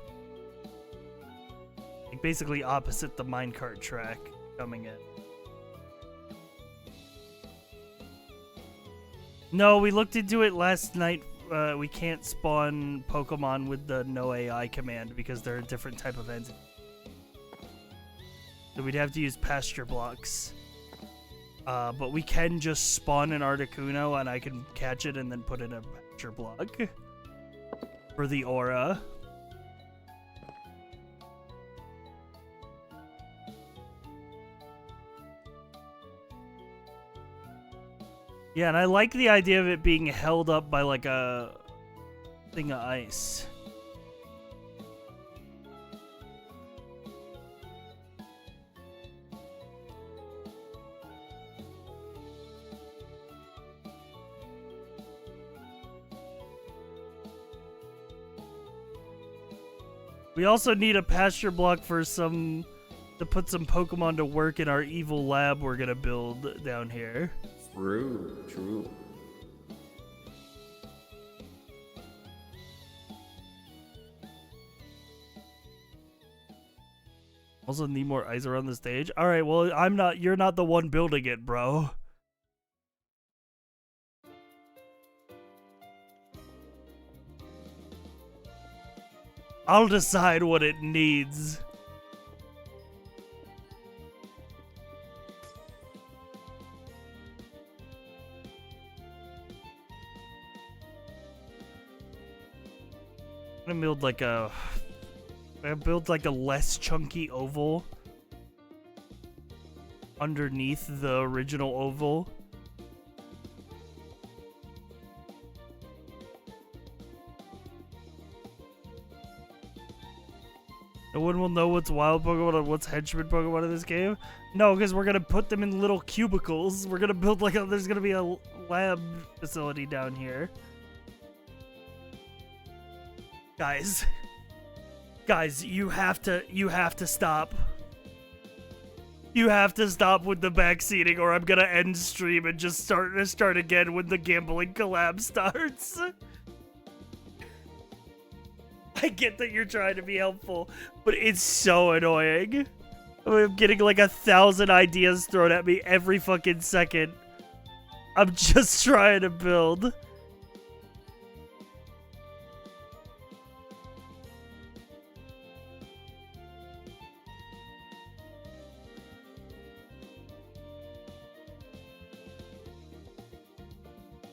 Like basically opposite the minecart track coming in. No, we looked into it last night. We can't spawn Pokemon with the no AI command because they're a different type of entity. So we'd have to use pasture blocks. But we can just spawn an Articuno and I can catch it and then put in a pasture block. for the aura. Yeah, and I like the idea of it being held up by like a thing of ice. We also need a pasture block for to put some Pokemon to work in our evil lab we're gonna build down here. True. Also need more ice around the stage. All right, well, you're not the one building it, bro. I'll decide what it needs. I'm gonna build like a less chunky oval underneath the original oval. No one will know what's wild Pokemon and what's henchman Pokemon in this game. No, because we're gonna put them in little cubicles. We're gonna build there's gonna be a lab facility down here. Guys, you have to stop. You have to stop with the backseating, or I'm gonna end stream and just start again when the gambling collab starts. I get that you're trying to be helpful, but it's so annoying. I'm getting like 1,000 ideas thrown at me every fucking second. I'm just trying to build.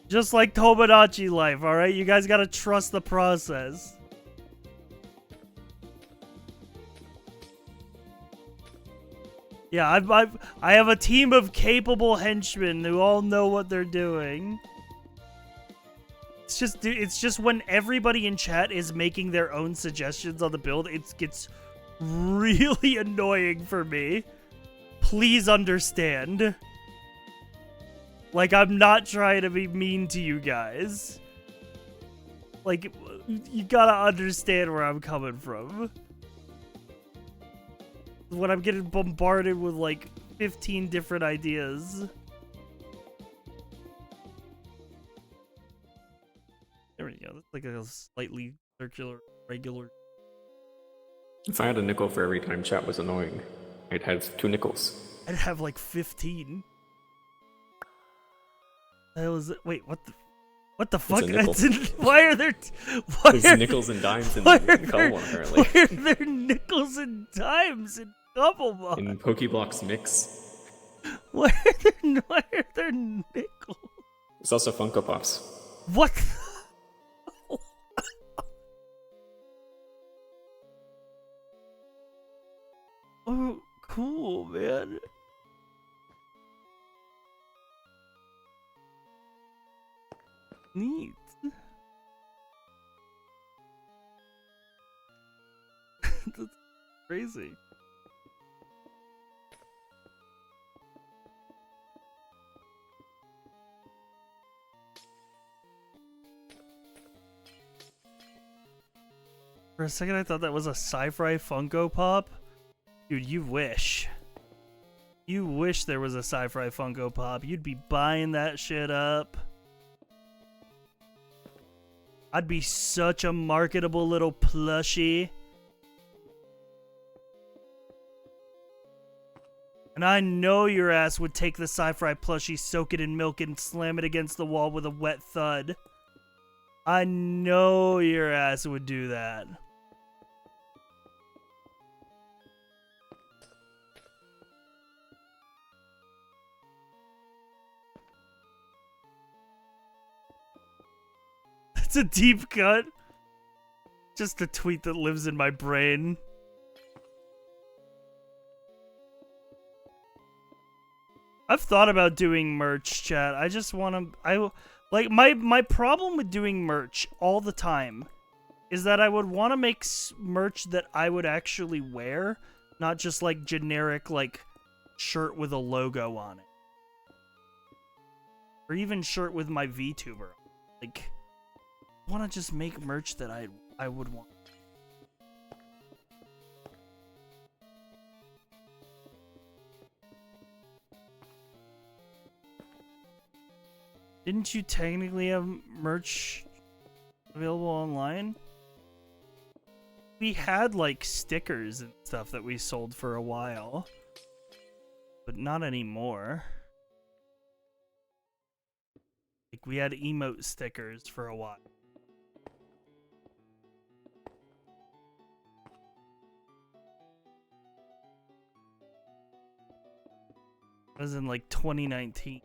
Just like Tomodachi life, alright? You guys gotta trust the process. Yeah, I have a team of capable henchmen who all know what they're doing. It's just when everybody in chat is making their own suggestions on the build, it gets really annoying for me. Please understand. Like, I'm not trying to be mean to you guys. Like, you gotta understand where I'm coming from. When I'm getting bombarded with, like, 15 different ideas. There we go. That's like a slightly circular, regular. If I had a nickel for every time chat was annoying, I'd have 2 nickels. I'd have, like, 15. That was what the fuck? Why are there There's nickels and dimes in Cobblemon apparently. Why are there nickels and dimes in Cobblemon? In Pokeblock's mix. Why are there nickels? There's also Funko Pops. What? Oh, cool, man. Neat. That's crazy. For a second I thought that was a sci-fi Funko Pop. Dude, you wish. You wish there was a sci-fi Funko Pop. You'd be buying that shit up. I'd be such a marketable little plushie. And I know your ass would take the sci-fi plushie, soak it in milk, and slam it against the wall with a wet thud. I know your ass would do that. It's a deep cut. Just a tweet that lives in my brain. I've thought about doing merch, chat. I just want to... Like, my problem with doing merch all the time is that I would want to make merch that I would actually wear, not just, like, generic, like, shirt with a logo on it. Or even shirt with my VTuber. Like, I want to just make merch that I would want. Didn't you technically have merch available online? We had, like, stickers and stuff that we sold for a while. But not anymore. Like, we had emote stickers for a while. That was in, like, 2019.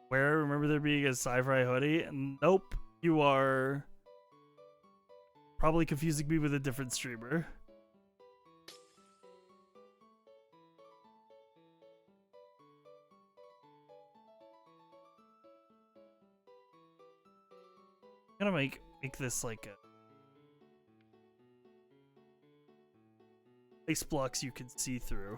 Where? Remember there being a sci-fi hoodie? Nope. You are probably confusing me with a different streamer. I'm gonna make this like a ice blocks you can see through.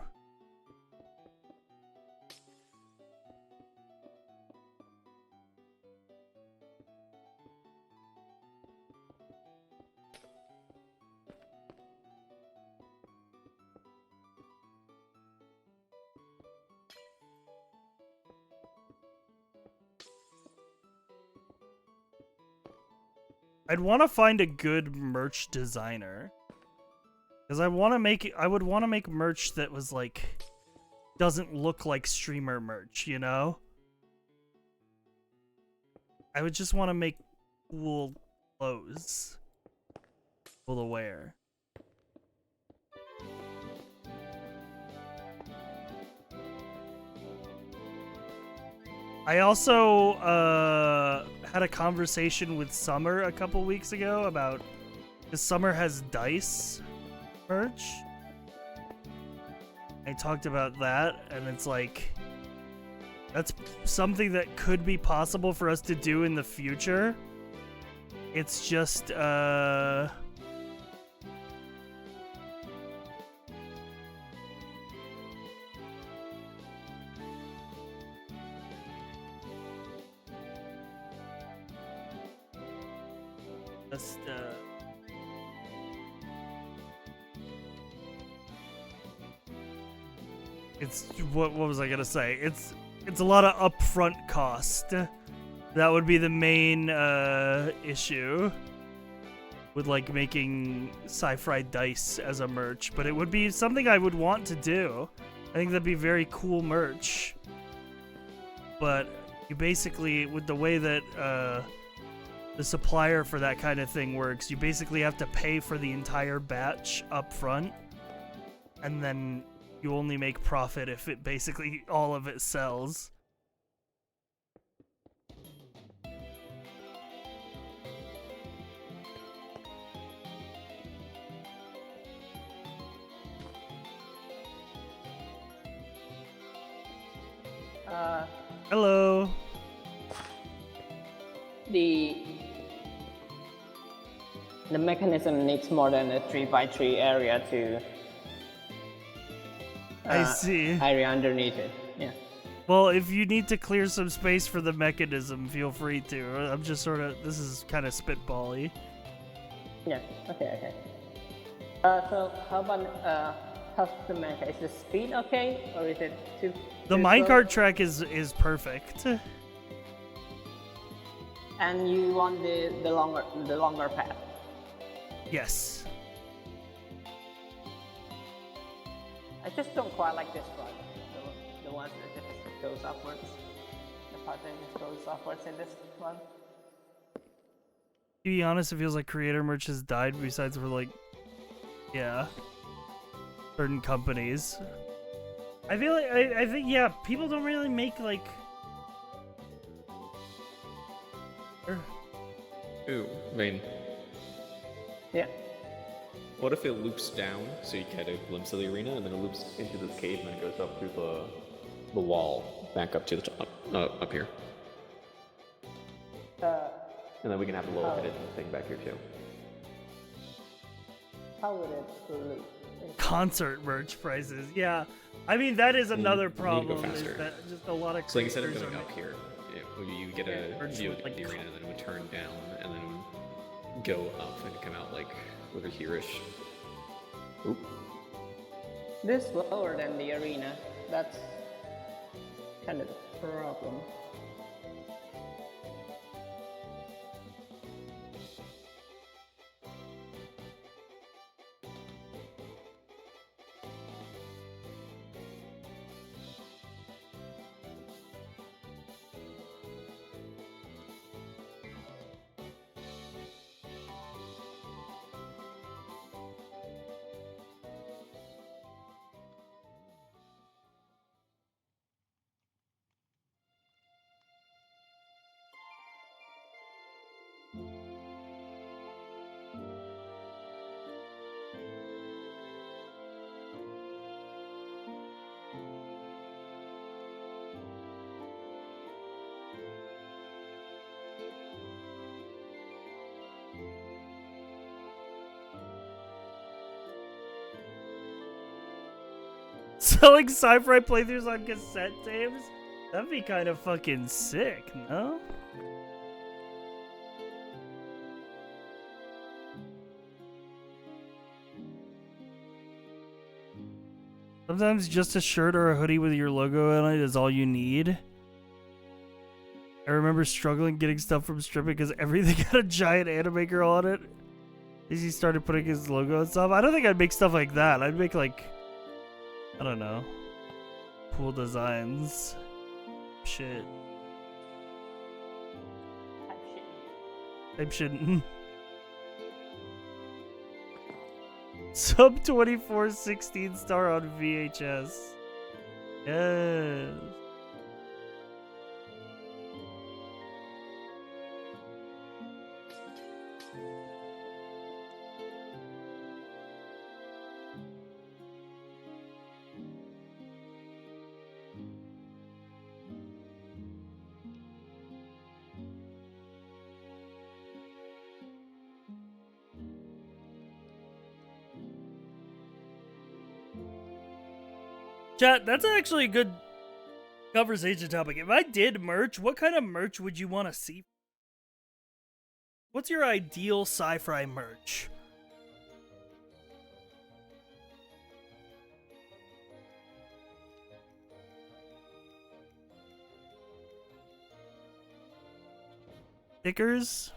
I'd want to find a good merch designer. Because I would want to make merch that was like, doesn't look like streamer merch, you know? I would just want to make cool clothes. Cool to wear. I also, had a conversation with Summer a couple weeks ago about, because Summer has dice merch. I talked about that, and it's like, that's something that could be possible for us to do in the future. It's just, it's what was I gonna say? It's a lot of upfront cost. That would be the main issue with like making sci-fi dice as a merch, but it would be something I would want to do. I think that'd be very cool merch. But you basically, with the way that the supplier for that kind of thing works, you basically have to pay for the entire batch up front, and then you only make profit if it basically all of it sells. Hello. The mechanism needs more than a 3x3 area to I see. area underneath it. Yeah. Well, if you need to clear some space for the mechanism, feel free to. I'm just sort of, this is kind of spitball-y. Yeah. Okay. So how about how's the mecha? Is the speed okay, or is it too? The minecart track is perfect. And you want the longer path. Yes. I just don't quite like this one. The one that just goes upwards. The part that just goes upwards in this one. To be honest, it feels like creator merch has died besides for like, yeah, certain companies. I feel like, I think, yeah, people don't really make like, Ooh, Vane. Yeah. What if it loops down so you get a glimpse of the arena, and then it loops into this cave, and then it goes up through the wall back up to the top, up here, and then we can have a little hidden thing back here too. How would it loop? Concert merch prices. Yeah. I mean, that is another you need to go problem. Is faster. that just a lot of So like instead of creators going are up here, you get a or view just of like the arena, and then it would turn down, and then go up and come out like over here-ish. Oop. This lower than the arena. That's kind of the problem. selling sci-fi playthroughs on cassette tapes? That'd be kind of fucking sick, no? Sometimes just a shirt or a hoodie with your logo on it is all you need. I remember struggling getting stuff from stripping because everything had a giant anime girl on it. As he started putting his logo and stuff. I don't think I'd make stuff like that. I'd make like, I don't know, cool designs. Shit. Type shit. Sub 2416 star on VHS. Yes. Chat, that's actually a good conversation topic. If I did merch, what kind of merch would you want to see? What's your ideal sci-fi merch? Stickers?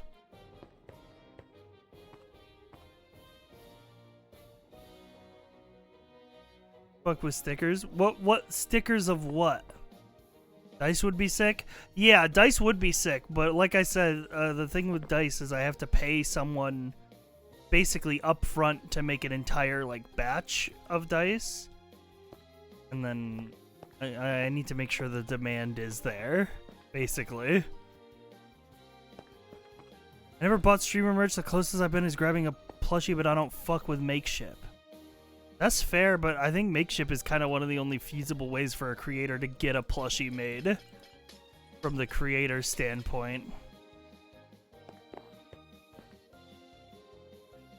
Fuck with stickers. What stickers of what? Dice would be sick? Yeah, dice would be sick, but like I said, the thing with dice is I have to pay someone basically upfront to make an entire like batch of dice. And then I need to make sure the demand is there, basically. I never bought streamer merch. The closest I've been is grabbing a plushie, but I don't fuck with makeship. That's fair, but I think makeship is kind of one of the only feasible ways for a creator to get a plushie made from the creator's standpoint.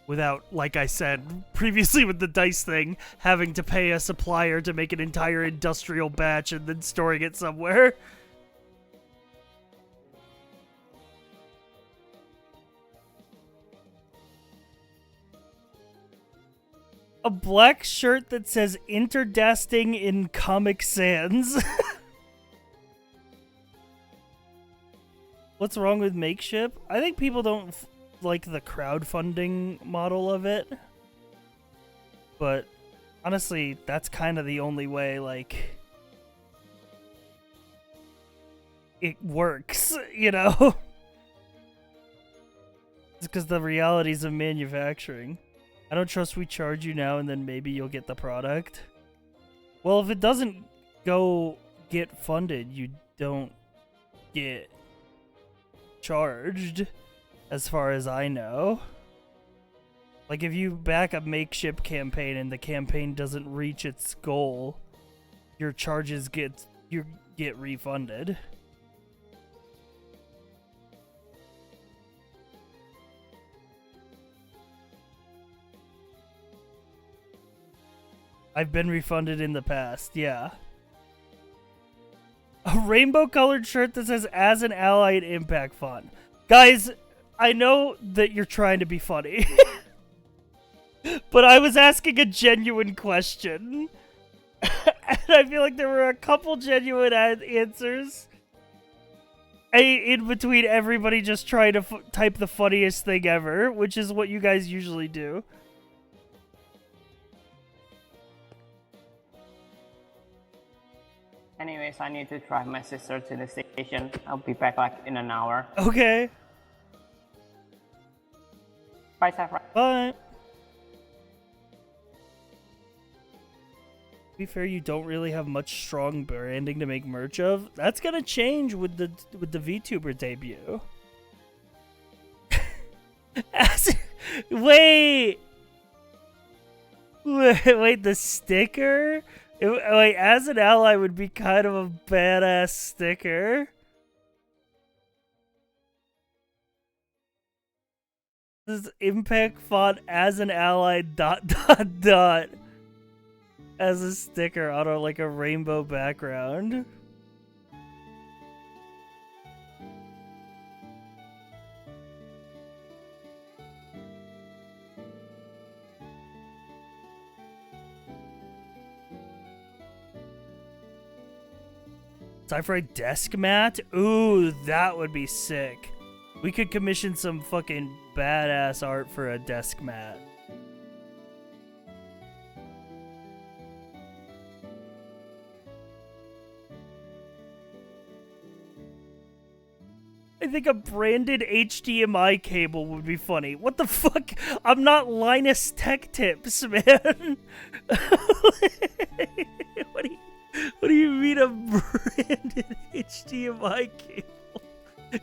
Without, like I said previously with the dice thing, having to pay a supplier to make an entire industrial batch and then storing it somewhere. A black shirt that says Interdasting in Comic Sans. What's wrong with makeship? I think people don't like the crowdfunding model of it. But honestly, that's kind of the only way, like, it works, you know? It's because the realities of manufacturing. I don't trust we charge you now and then maybe you'll get the product. Well, if it doesn't go get funded, you don't get charged, as far as I know. Like, if you back a makeshift campaign and the campaign doesn't reach its goal, your charges get refunded. I've been refunded in the past, yeah. A rainbow-colored shirt that says, as an ally at Impact Fun. Guys, I know that you're trying to be funny. But I was asking a genuine question. And I feel like there were a couple genuine answers. In between everybody just trying to type the funniest thing ever, which is what you guys usually do. Anyways, I need to drive my sister to the station. I'll be back like in an hour. Okay. Bye, Saffron. Bye. To be fair, you don't really have much strong branding to make merch of. That's gonna change with the VTuber debut. Wait, the sticker? Wait, as an ally would be kind of a badass sticker. This is Impact Font as an ally ... as a sticker on like a rainbow background. Sci-fi desk mat? Ooh, that would be sick. We could commission some fucking badass art for a desk mat. I think a branded HDMI cable would be funny. What the fuck? I'm not Linus Tech Tips, man. What do you mean a branded HDMI cable?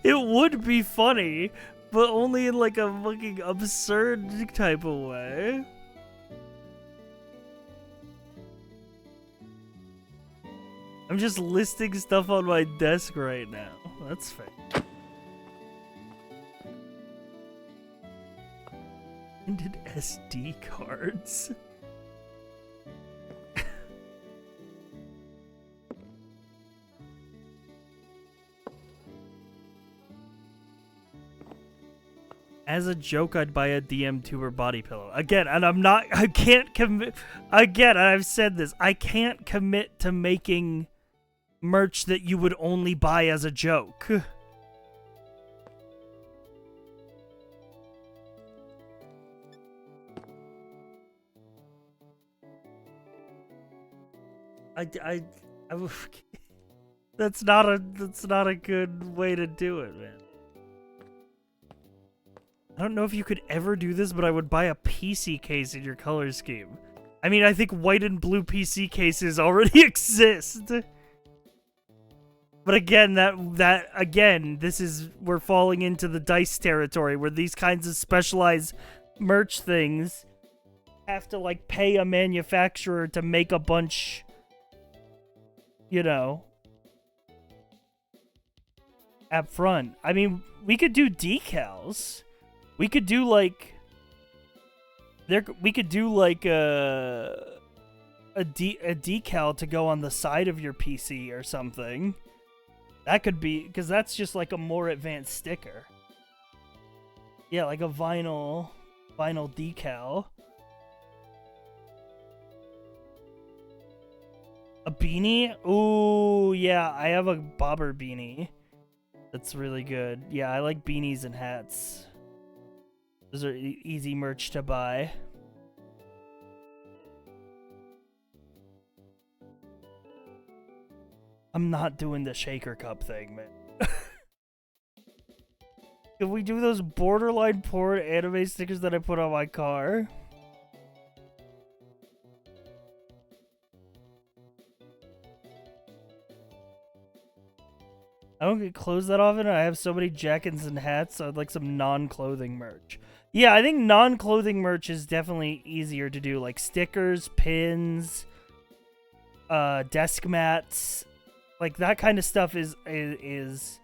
It would be funny, but only in like a fucking absurd type of way. I'm just listing stuff on my desk right now. That's fair. Branded SD cards. As a joke, I'd buy a DM tuber body pillow. Again, and I can't commit, again, and I've said this, I can't commit to making merch that you would only buy as a joke. That's not a good way to do it, man. I don't know if you could ever do this, but I would buy a PC case in your color scheme. I mean, I think white and blue PC cases already exist. But again, we're falling into the DICE territory where these kinds of specialized merch things have to like pay a manufacturer to make a bunch, you know, up front. I mean, we could do decals. We could do like a decal to go on the side of your PC or something. That could be, because that's just like a more advanced sticker. Yeah, like a vinyl decal. A beanie? Ooh, yeah, I have a bobber beanie. That's really good. Yeah, I like beanies and hats. Those are easy merch to buy. I'm not doing the shaker cup thing, man. Can we do those borderline porn anime stickers that I put on my car? I don't get clothes that often. I have so many jackets and hats, so I'd like some non-clothing merch. Yeah, I think non-clothing merch is definitely easier to do, like stickers, pins, desk mats, like that kind of stuff is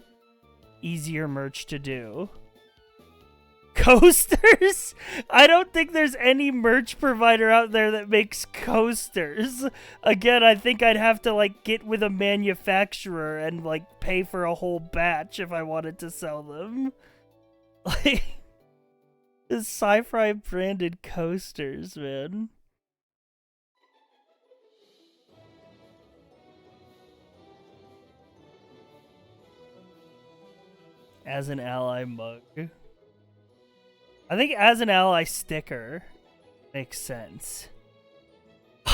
easier merch to do. Coasters? I don't think there's any merch provider out there that makes coasters. Again, I think I'd have to like get with a manufacturer and like pay for a whole batch if I wanted to sell them. Like, this sci-fi branded coasters, man. As an ally mug. I think as an ally sticker makes sense.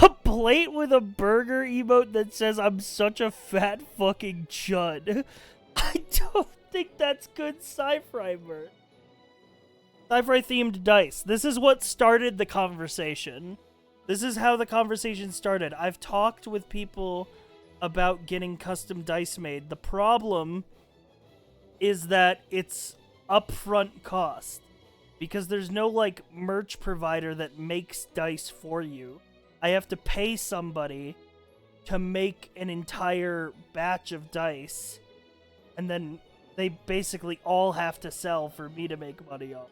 A plate with a burger emote that says I'm such a fat fucking chud. I don't think that's good sci-fi merch. Sci-fi themed dice. This is what started the conversation. This is how the conversation started. I've talked with people about getting custom dice made. The problem is that it's upfront cost. Because there's no, like, merch provider that makes dice for you. I have to pay somebody to make an entire batch of dice. And then they basically all have to sell for me to make money on.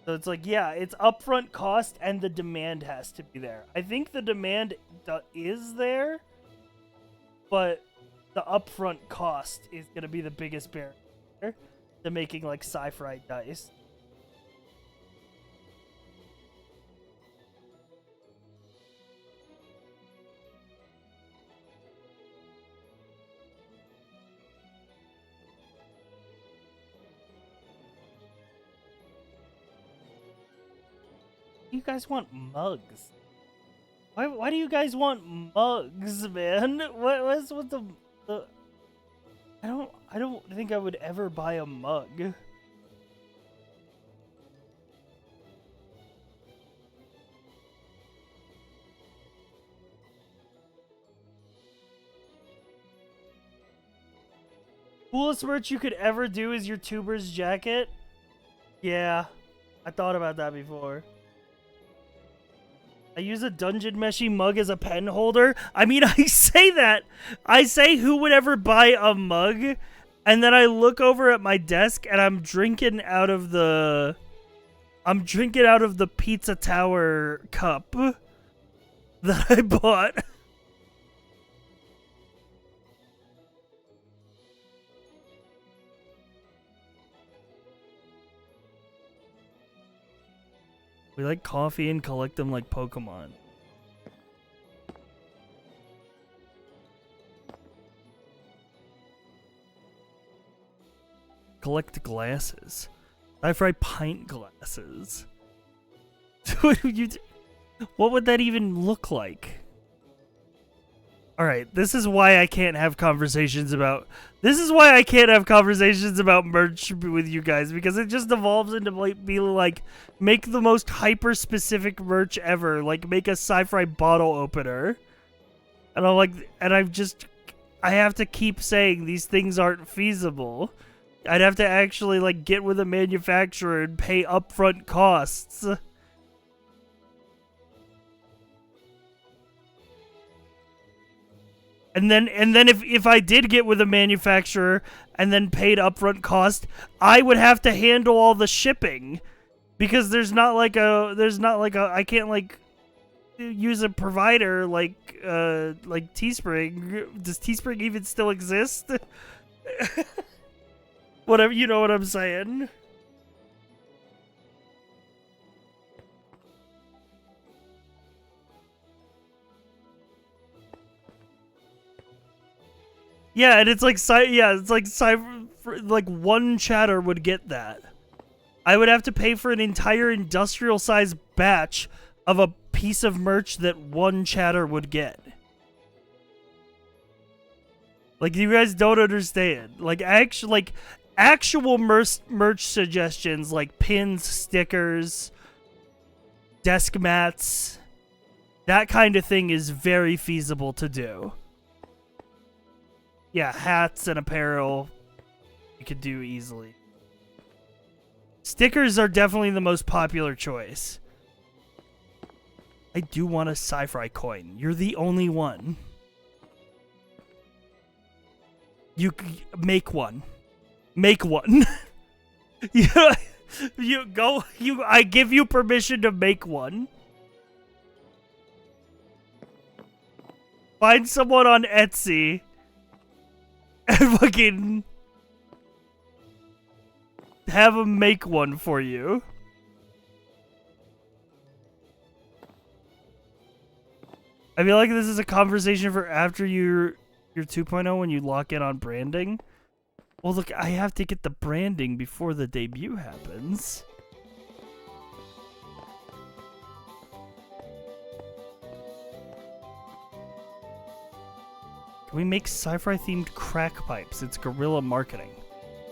So it's like, yeah, it's upfront cost and the demand has to be there. I think the demand is there, but the upfront cost is going to be the biggest barrier to making like sci-fi dice. You guys want mugs? Why do you guys want mugs, man? What's with the I don't think I would ever buy a mug. Coolest merch you could ever do is your tuber's jacket? Yeah, I thought about that before. I use a Dungeon Meshy mug as a pen holder. I mean, I say that. I say who would ever buy a mug, and then I look over at my desk and I'm drinking out of the Pizza Tower cup that I bought. We like coffee and collect them like Pokemon. Collect glasses. I fry pint glasses. What would that even look like? Alright, this is why I can't have conversations about... This is why I can't have conversations about merch with you guys, because it just evolves into be like, make the most hyper-specific merch ever, like make a sci-fi bottle opener. And I'm like, I have to keep saying these things aren't feasible. I'd have to actually like get with a manufacturer and pay upfront costs. And then if I did get with a manufacturer and then paid upfront cost, I would have to handle all the shipping, because there's not like a I can't like use a provider like Teespring. Does Teespring even still exist? Whatever, you know what I'm saying. Yeah, and it's like like one chatter would get that. I would have to pay for an entire industrial size batch of a piece of merch that one chatter would get. Like, you guys don't understand. Like actual merch suggestions like pins, stickers, desk mats, that kind of thing is very feasible to do. Yeah, hats and apparel you could do easily. Stickers are definitely the most popular choice. I do want a sci-fi coin. You're the only one. You make one. Make one. You go. I give you permission to make one. Find someone on Etsy and fucking have them make one for you. I feel like this is a conversation for after your 2.0 when you lock in on branding. Well, look, I have to get the branding before the debut happens. Can we make sci-fi themed crack pipes? It's guerrilla marketing.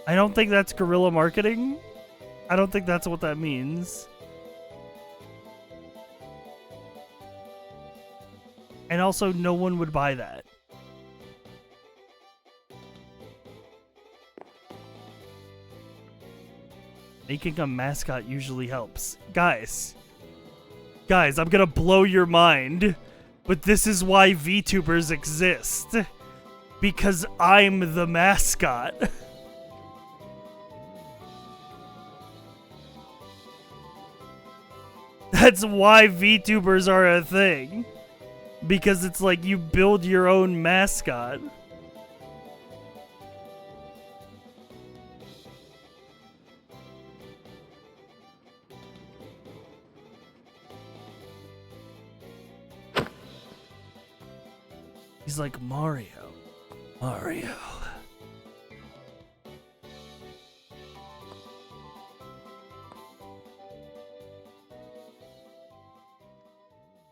I don't think that's guerrilla marketing. I don't think that's what that means. And also, no one would buy that. Making a mascot usually helps. Guys, I'm gonna blow your mind, but this is why VTubers exist. Because I'm the mascot. That's why VTubers are a thing. Because it's like you build your own mascot. He's like Mario. Mario.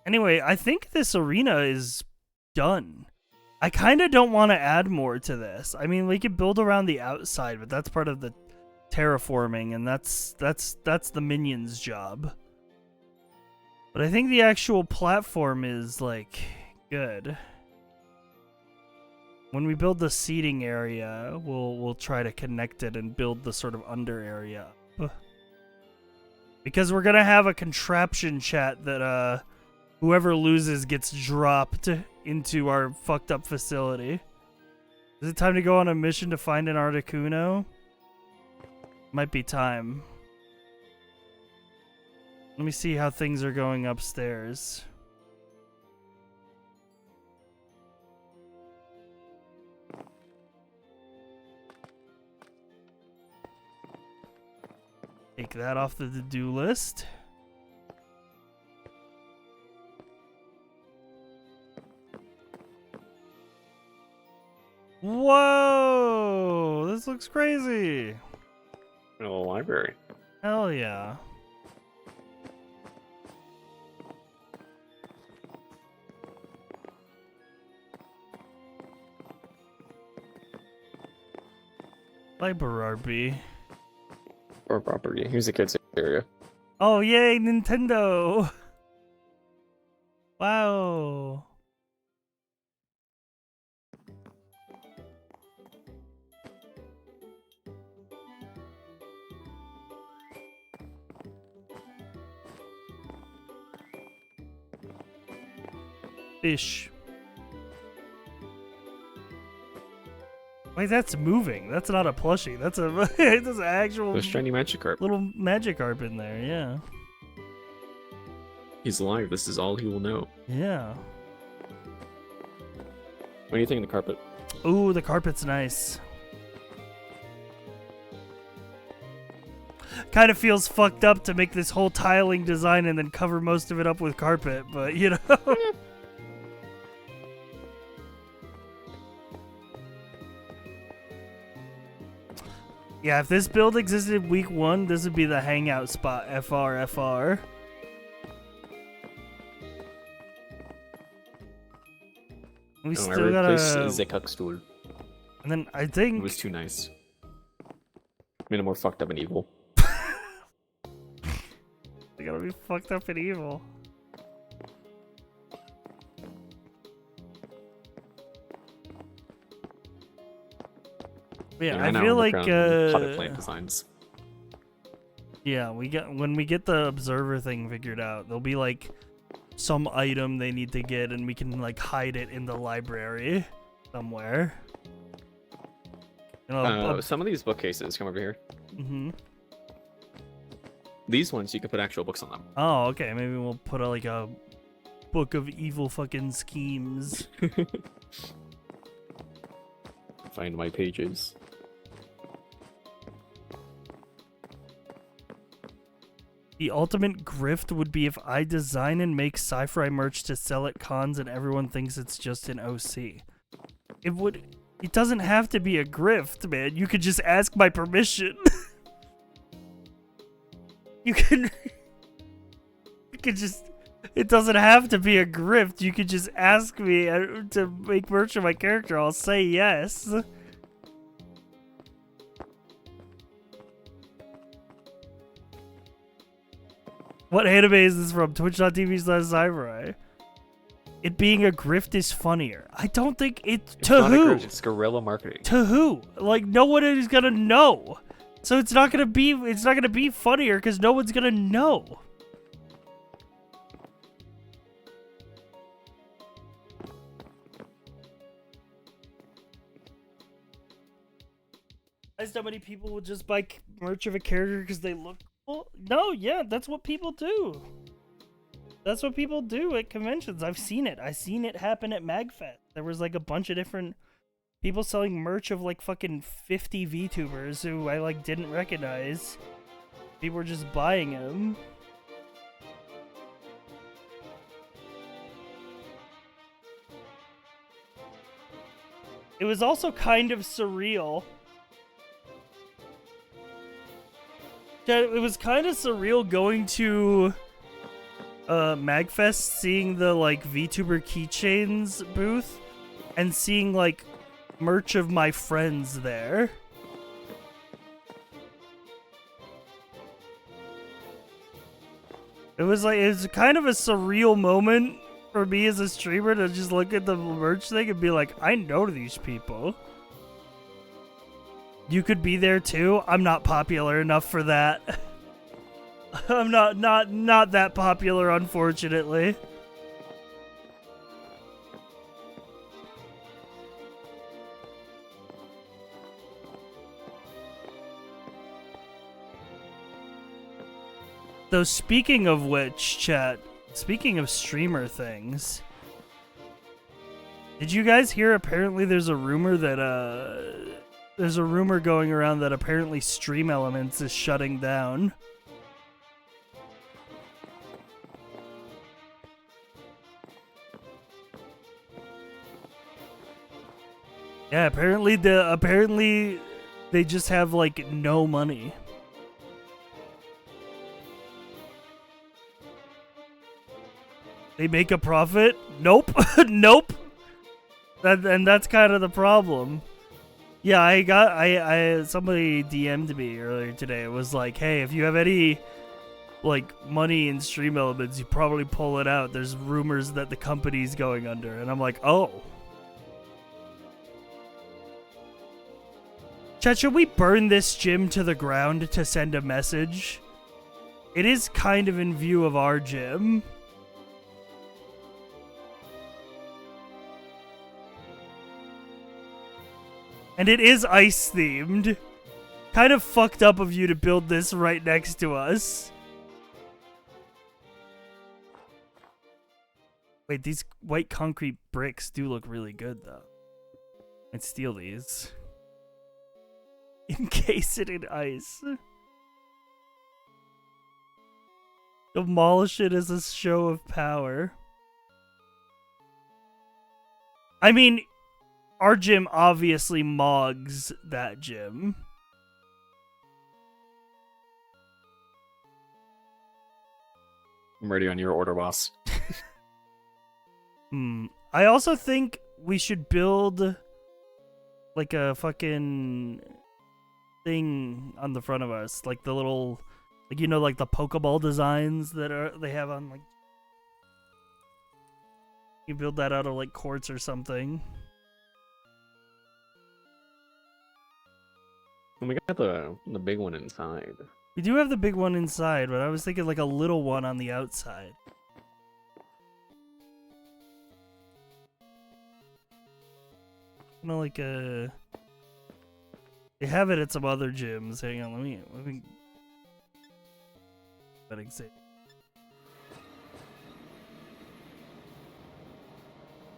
Anyway, I think this arena is done. I kind of don't want to add more to this. I mean, we could build around the outside, but that's part of the terraforming, and that's the minions' job. But I think the actual platform is like good. When we build the seating area, we'll try to connect it and build the sort of under area up. Because we're gonna have a contraption chat that whoever loses gets dropped into our fucked up facility. Is it time to go on a mission to find an Articuno? Might be time. Let me see how things are going upstairs. Take that off the to-do list. Whoa! This looks crazy. A library. Hell yeah. Library. Or property. Here's the kids area. Oh, yay, Nintendo! Wow. Fish. Wait, that's moving. That's not a plushie. That's a that's an actual There's shiny Magikarp. little Magikarp in there. Yeah. He's alive. This is all he will know. Yeah. What do you think of the carpet? Ooh, the carpet's nice. Kind of feels fucked up to make this whole tiling design and then cover most of it up with carpet, but you know. Yeah, if this build existed week 1, this would be the hangout spot. FR. We I still gotta. replaced the Cuckstool. And then I think. It was too nice. Made it more fucked up and evil. They gotta be fucked up and evil. Yeah, Yeah, I know, feel I'm like working on potted plant designs. yeah, when we get the observer thing figured out, there'll be like some item they need to get, and we can like hide it in the library somewhere. You know, Some of these bookcases, come over here. mm-hmm. These ones, you can put actual books on them. Oh, okay. Maybe we'll put like a book of evil fucking schemes. Find my pages. The ultimate grift would be if I design and make sci-fi merch to sell at cons and everyone thinks it's just an OC. It doesn't have to be a grift, man. You could just ask my permission. You could just, it doesn't have to be a grift. You could just ask me to make merch of my character. I'll say yes. What anime is this from? Twitch.tv/Cybereye. It being a grift is funnier. I don't think it's to not who? A grift, it's guerrilla marketing. To who? Like no one is gonna know. So it's not gonna be funnier because no one's gonna know. How many people will just buy merch of a character because they look cool? No, yeah, that's what people do. That's what people do at conventions. I've seen it. I've seen it happen at MagFest. There was like a bunch of different people selling merch of like fucking 50 VTubers who I like didn't recognize. People were just buying them. It was also kind of surreal. It was kind of surreal going to MagFest, seeing the like VTuber keychains booth and seeing like merch of my friends there. It was kind of a surreal moment for me as a streamer to just look at the merch thing and be like, I know these people. You could be there too. I'm not popular enough for that. I'm not that popular, unfortunately. Though speaking of which, chat, speaking of streamer things, did you guys hear apparently there's a rumor that there's a rumor going around that apparently Stream Elements is shutting down? Yeah, apparently they just have like no money. They make a profit? Nope. Nope. And that's kind of the problem. Yeah, I somebody DM'd me earlier today. It was like, hey, if you have any like money in Stream Elements, you probably pull it out. There's rumors that the company's going under. And I'm like, oh. Chat, should we burn this gym to the ground to send a message? It is kind of in view of our gym. And it is ice themed. Kind of fucked up of you to build this right next to us. Wait, these white concrete bricks do look really good though. I'd steal these. Encase it in ice. Demolish it as a show of power. I mean, our gym obviously mogs that gym. I'm ready on your order, boss. I also think we should build like a fucking thing on the front of us, like the little, like, you know, like the Pokeball designs that they have on, like, you build that out of like quartz or something. And we got the big one inside. We do have the big one inside, but I was thinking like a little one on the outside. Kind of like a. They have it at some other gyms. Hang on, let me. That example.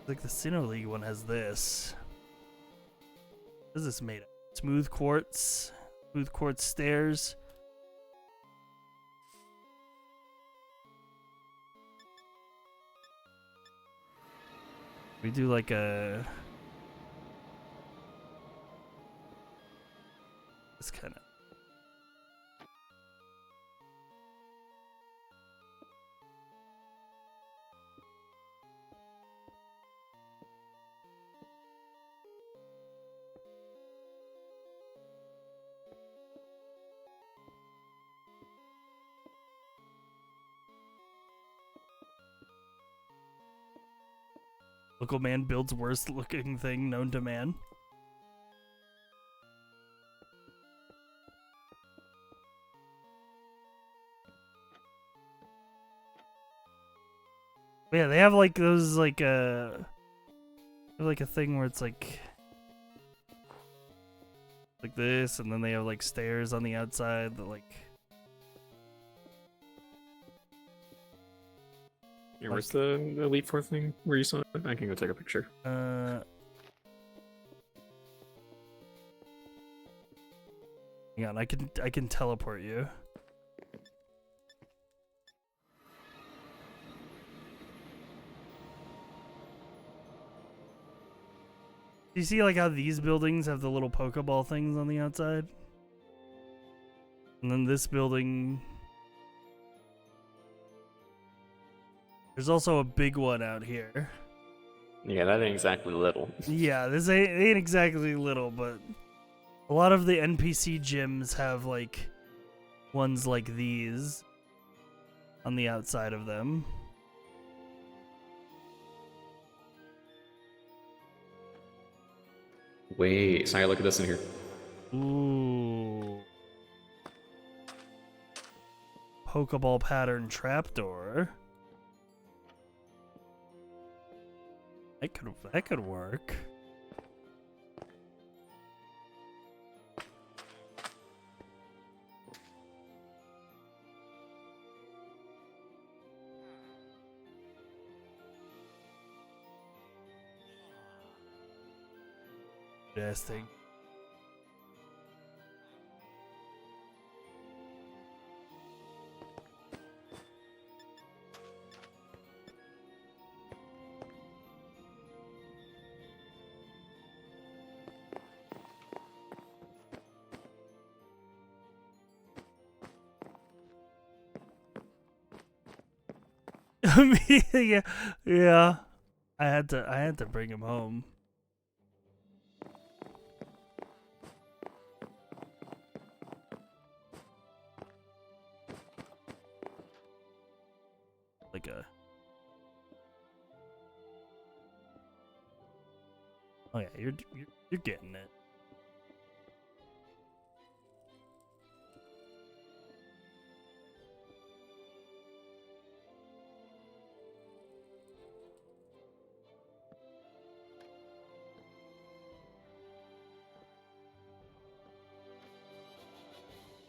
Like the Sinnoh League one has this. What is this made of? Smooth quartz stairs. We do like a this kind of local man builds worst looking thing known to man. Yeah, they have like those like a thing where it's like this, and then they have like stairs on the outside that like. Yeah, where's the Elite Four thing? Where you saw it? I can go take a picture. Hang on, I can teleport you. Do you see like how these buildings have the little Pokeball things on the outside? And then this building. There's also a big one out here. Yeah, that ain't exactly little. Yeah, this ain't exactly little, but a lot of the NPC gyms have like ones like these on the outside of them. Wait, Saya, look at this in here. Ooh. Pokeball pattern trapdoor. That could work. Interesting. Yeah. I had to bring him home. Like a. Oh yeah, you're getting it.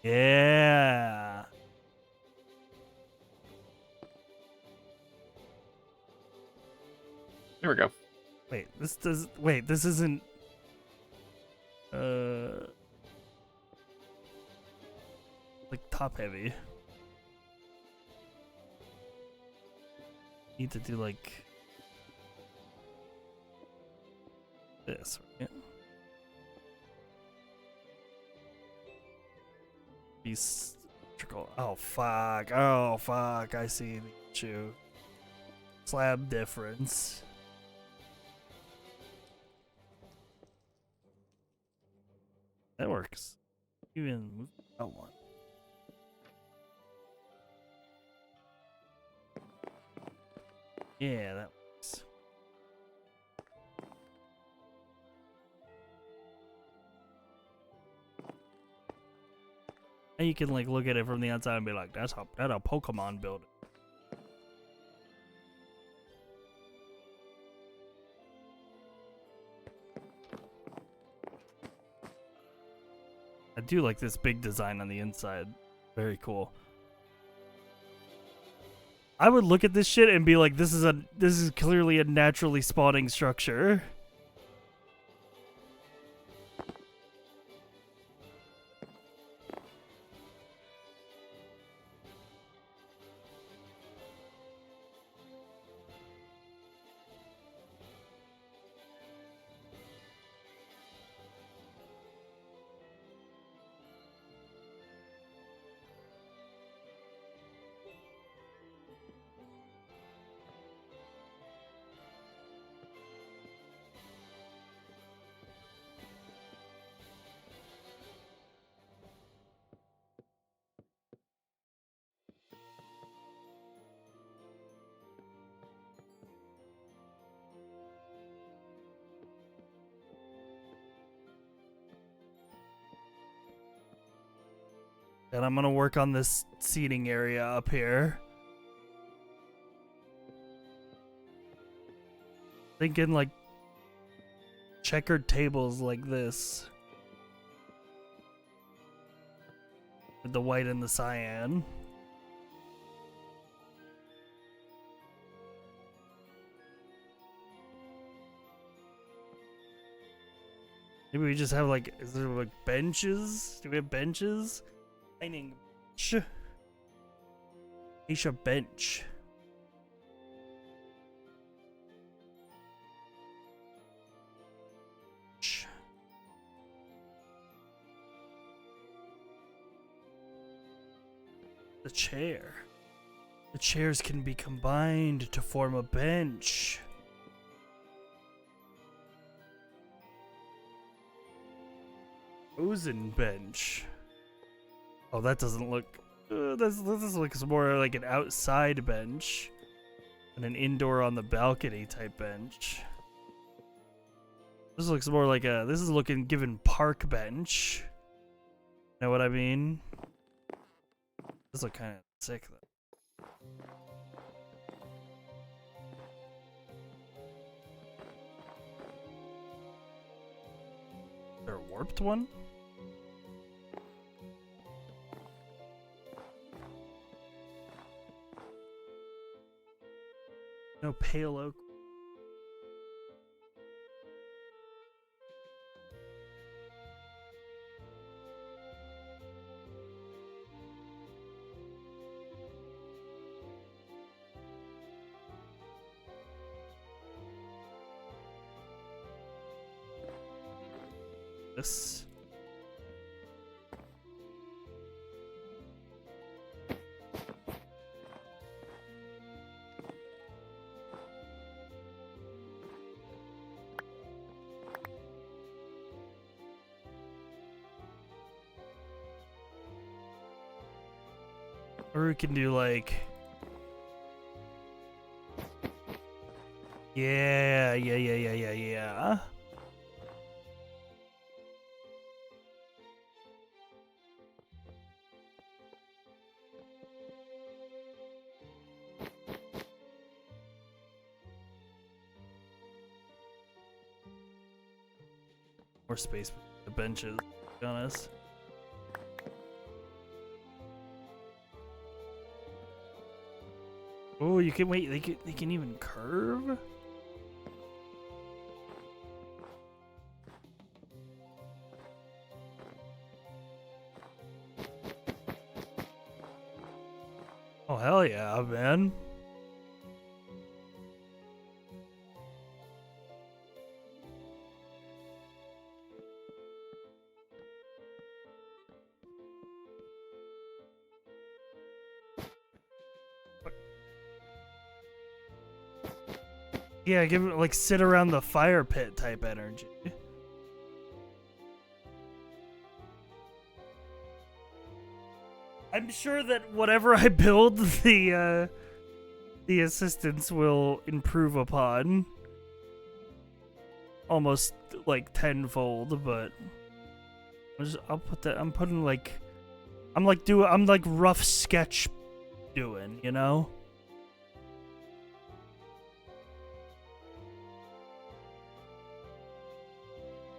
Yeah. There we go. Wait, this isn't like top heavy. Need to do like this, right? These oh fuck. I see the issue. Slab difference. That works. Even move that one. Yeah, that works. And you can like look at it from the outside and be like, that's a Pokemon building. I do like this big design on the inside. Very cool. I would look at this shit and be like, this is clearly a naturally spawning structure. And I'm gonna work on this seating area up here. Thinking like checkered tables like this. With the white and the cyan. Maybe we just have like, is there like benches? Do we have benches? Dining bench. Aisha bench. The chair. The chairs can be combined to form a bench. Frozen bench. Oh, that doesn't look... this looks more like an outside bench than an indoor on the balcony type bench. This looks more like a... This is looking given park bench. Know what I mean? This look kind of sick though. Is there a warped one? No pale oak. This. Or we can do like... Yeah. More space for the benches, to be honest. Oh, you can wait. They can even curve. Oh hell yeah, man! Yeah, give it like sit around the fire pit type energy. I'm sure that whatever I build, the assistants will improve upon. Almost like tenfold, but I'll put that. I'm putting like I'm like rough sketch doing, you know?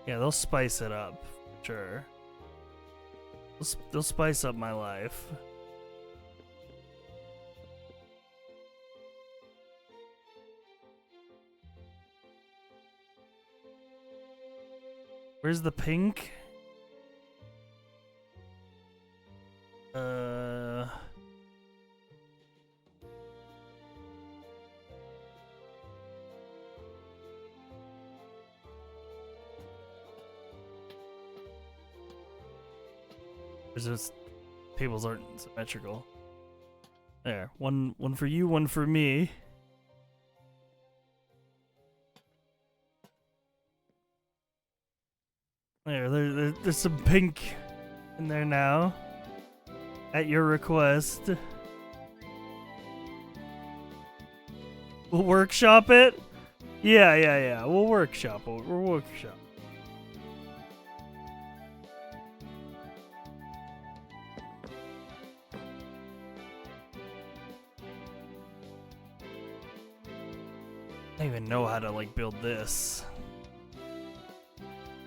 Yeah, they'll spice it up, for sure. They'll spice up my life. Where's the pink? There's just tables aren't symmetrical. There, one for you, one for me. There's some pink in there now. At your request. We'll workshop it? Yeah. We'll workshop it. We'll workshop. I don't even know how to like build this.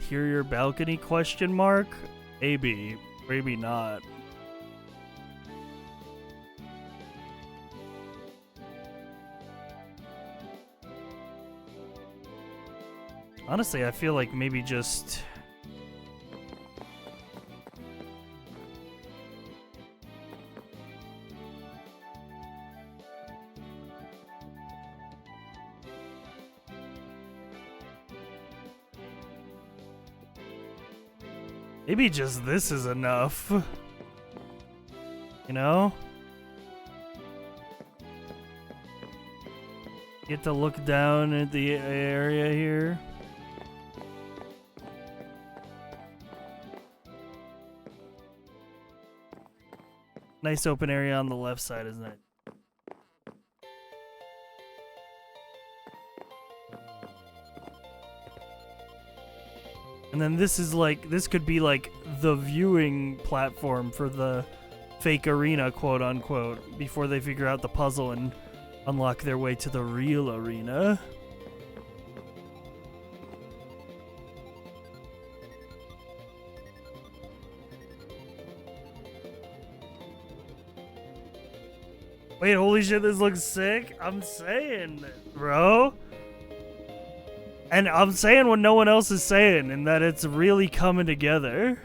Interior balcony question mark? Maybe not. Honestly, I feel like maybe just this is enough. You know? Get to look down at the area here. Nice open area on the left side, isn't it? And then this could be like the viewing platform for the fake arena, quote unquote, before they figure out the puzzle and unlock their way to the real arena. Wait, holy shit, this looks sick. I'm saying, bro. And I'm saying what no one else is saying, and that it's really coming together.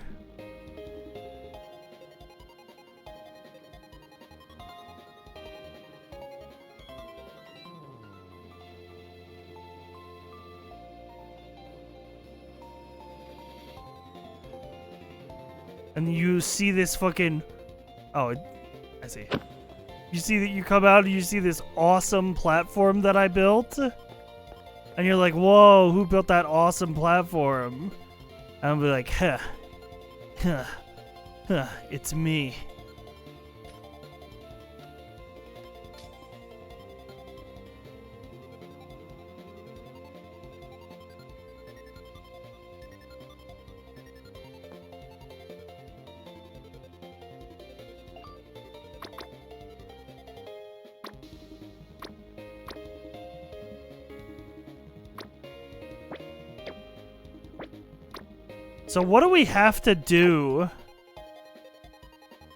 And you see this fucking... Oh, I see. You see that you come out and you see this awesome platform that I built? And you're like, whoa, who built that awesome platform? And I'll be like, it's me. So what do we have to do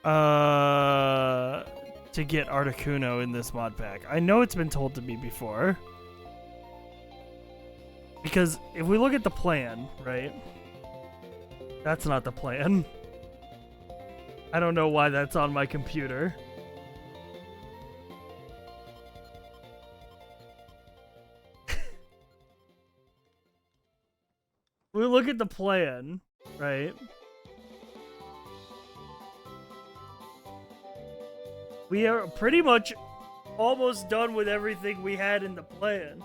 to get Articuno in this mod pack? I know it's been told to me before. Because if we look at the plan, right? That's not the plan. I don't know why that's on my computer. We look at the plan, right? We are pretty much almost done with everything we had in the plan.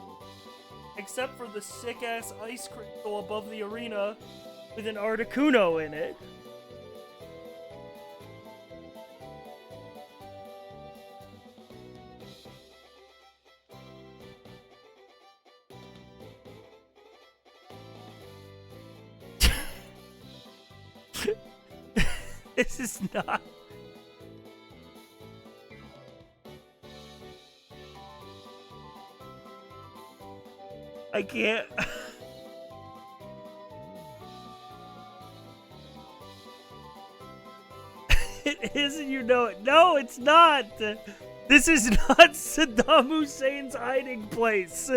Except for the sick-ass ice crystal above the arena with an Articuno in it. This is not I can't. It is, and you know it. No, it's not. This is not Saddam Hussein's hiding place.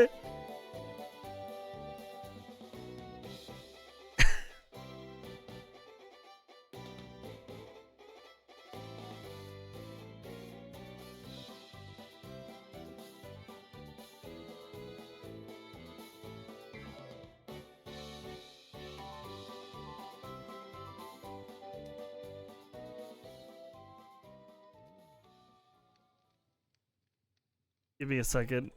Give me a second.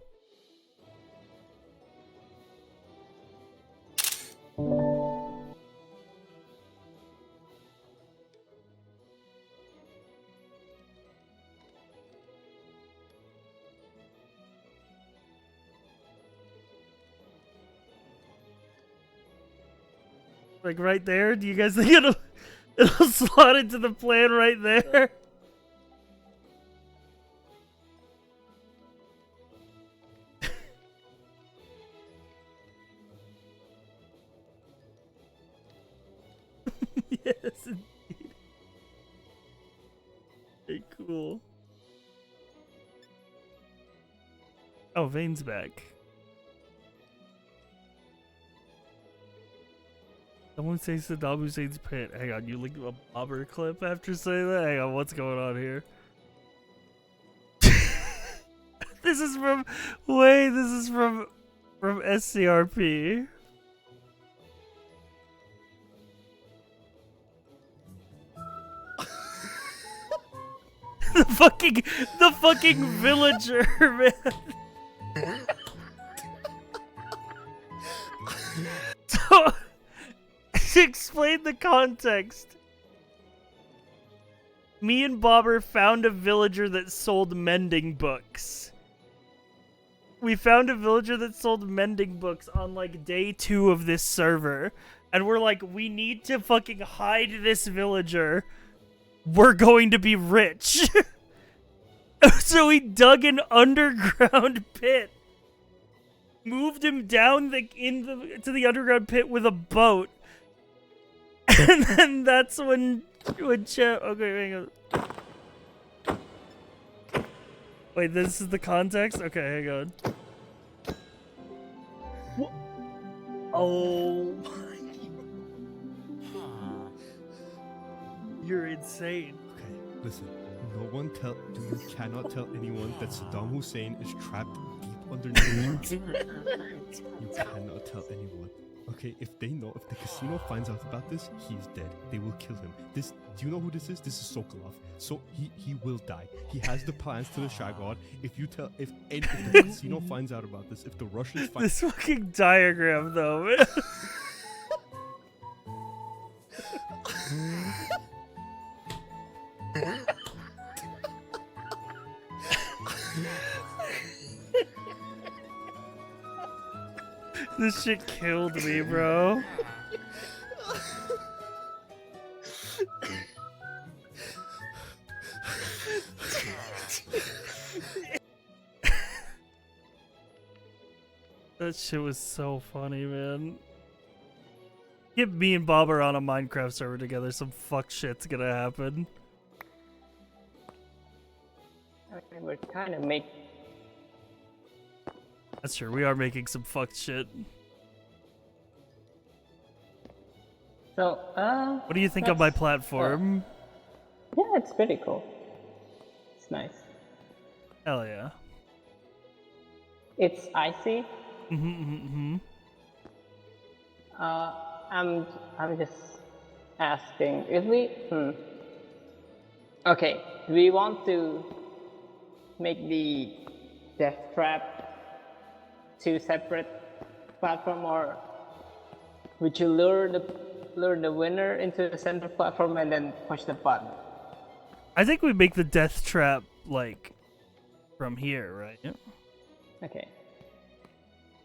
Like right there? Do you guys think it'll slot into the plan right there? Yes, indeed. Okay, cool. Oh, Vane's back. Someone say Saddam Hussein's pit. Hang on, you linked a bobber clip after saying that? Hang on, what's going on here? This is from... Wait, this is from SCRP. The fucking villager, man. So, to explain the context, me and Bobber found a villager that sold mending books. We found a villager that sold mending books on like day 2 of this server, and we're like, we need to fucking hide this villager. We're going to be rich. So we dug an underground pit, moved him down to the underground pit with a boat, and then that's when okay, hang on. Wait, this is the context? Okay, hang on. What? Oh my. You're insane. Okay, listen. You cannot tell anyone that Saddam Hussein is trapped deep underneath. You cannot tell anyone. Okay, if the casino finds out about this, he's dead. They will kill him. Do you know who this is? This is Sokolov. So he will die. He has the plans to the Shagod. If the casino finds out about this, if the Russians find this fucking diagram though, man. This shit killed me, bro. That shit was so funny, man. Get me and Bobber on a Minecraft server together. Some fuck shit's gonna happen. Okay, we're kind of making. That's true. We are making some fucked shit. So, what do you think of my platform? Yeah, it's pretty cool. It's nice. Hell yeah. It's icy. I'm just asking, if we okay, do we want to make the death trap 2 separate platform, or would you lure the winner into the center platform and then push the button? I think we make the death trap like from here, right? Yeah. Okay.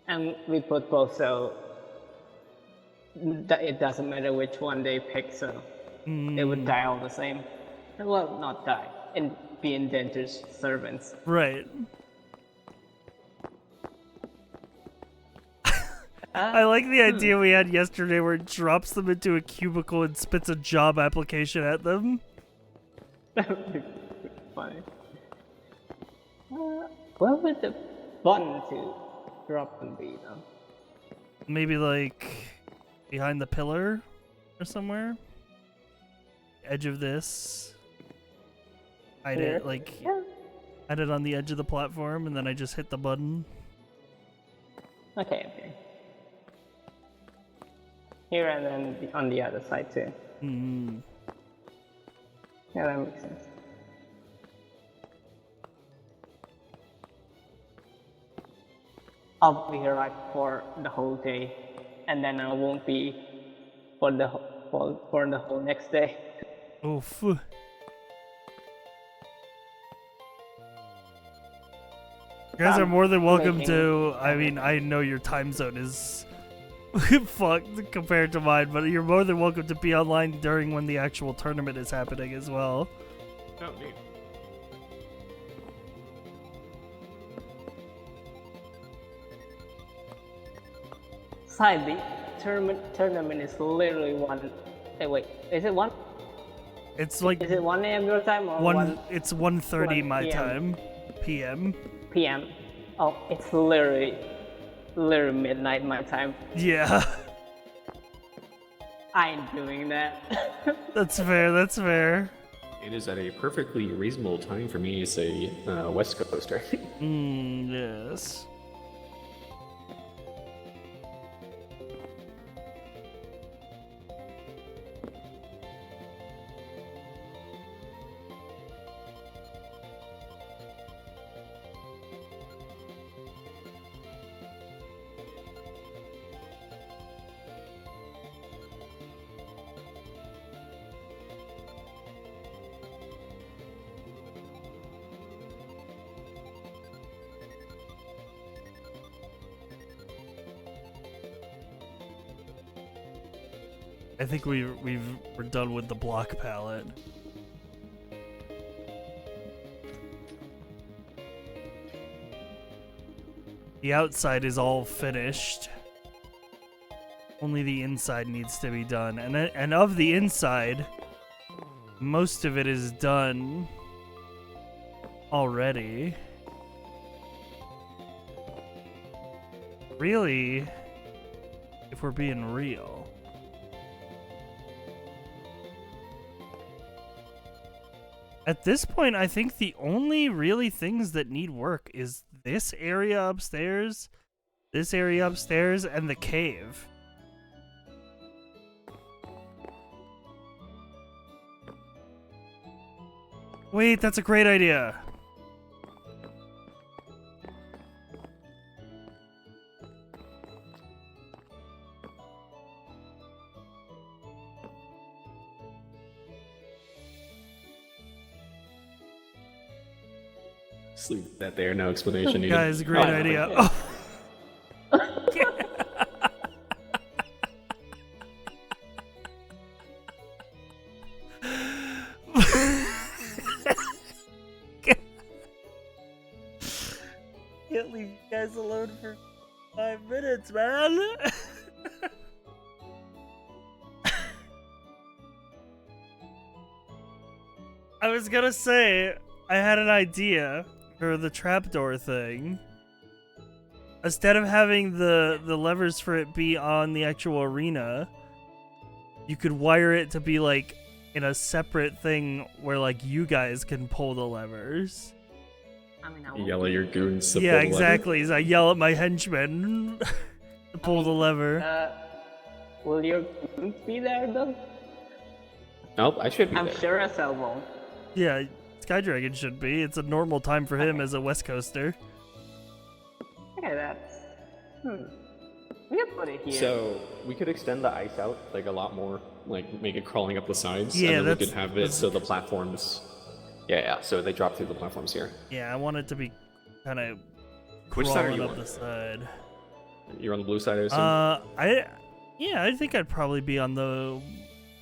And we put both, so it doesn't matter which one they pick, so they would die all the same. Well, not die, and be indenters, servants. Right. I like the idea we had yesterday where it drops them into a cubicle and spits a job application at them. That would be funny. Where would the button to drop them be, though? Maybe like behind the pillar or somewhere. Edge of this. Hide Here? it like Yeah. hide it on the edge of the platform, and then I just hit the button. Okay. Here and then on the other side too. Hmm. Yeah, that makes sense. I'll be here like for the whole day, and then I won't be for the whole next day. Oof. You guys are more than welcome to. I mean, I know your time zone is fucked compared to mine, but you're more than welcome to be online during when the actual tournament is happening as well. Oh, neat. Side, the tournament is literally one. Hey, wait, is it one? It's like Is it 1 a.m. your time or 1 It's 1:30 1 my PM. time, PM. p.m.? Oh, it's literally midnight my time. Yeah, I ain't doing that. that's fair. That's fair. It is at a perfectly reasonable time for me as a West Coaster. Yes. I think we're done with the block palette. The outside is all finished. Only the inside needs to be done, and of the inside, most of it is done already. Really, if we're being real. At this point, I think the only really things that need work is this area upstairs, and the cave. Wait, that's a great idea. Just leave that there, no explanation needed. Guys, great idea. Oh. Can't leave you guys alone for 5 minutes, man. I was gonna say, I had an idea for the trapdoor thing. Instead of having the levers for it be on the actual arena, you could wire it to be like in a separate thing where like you guys can pull the levers. I mean, I You yell at your goons to Yeah, pull the lever. exactly. As I yell at my henchmen to pull the lever. Will your goons be there though? Nope, I should be I'm there. sure as hell won't. Yeah, Sky Dragon should be. It's a normal time for him as a West Coaster. Okay, that's. We can put it here. So we could extend the ice out like a lot more, like make it crawling up the sides, Yeah, and then we that's- could have it so the platforms. Yeah. So they drop through the platforms here. Yeah, I want it to be kind of Which side are crawling you up on? the side. You're on the blue side, I assume. I think I'd probably be on the.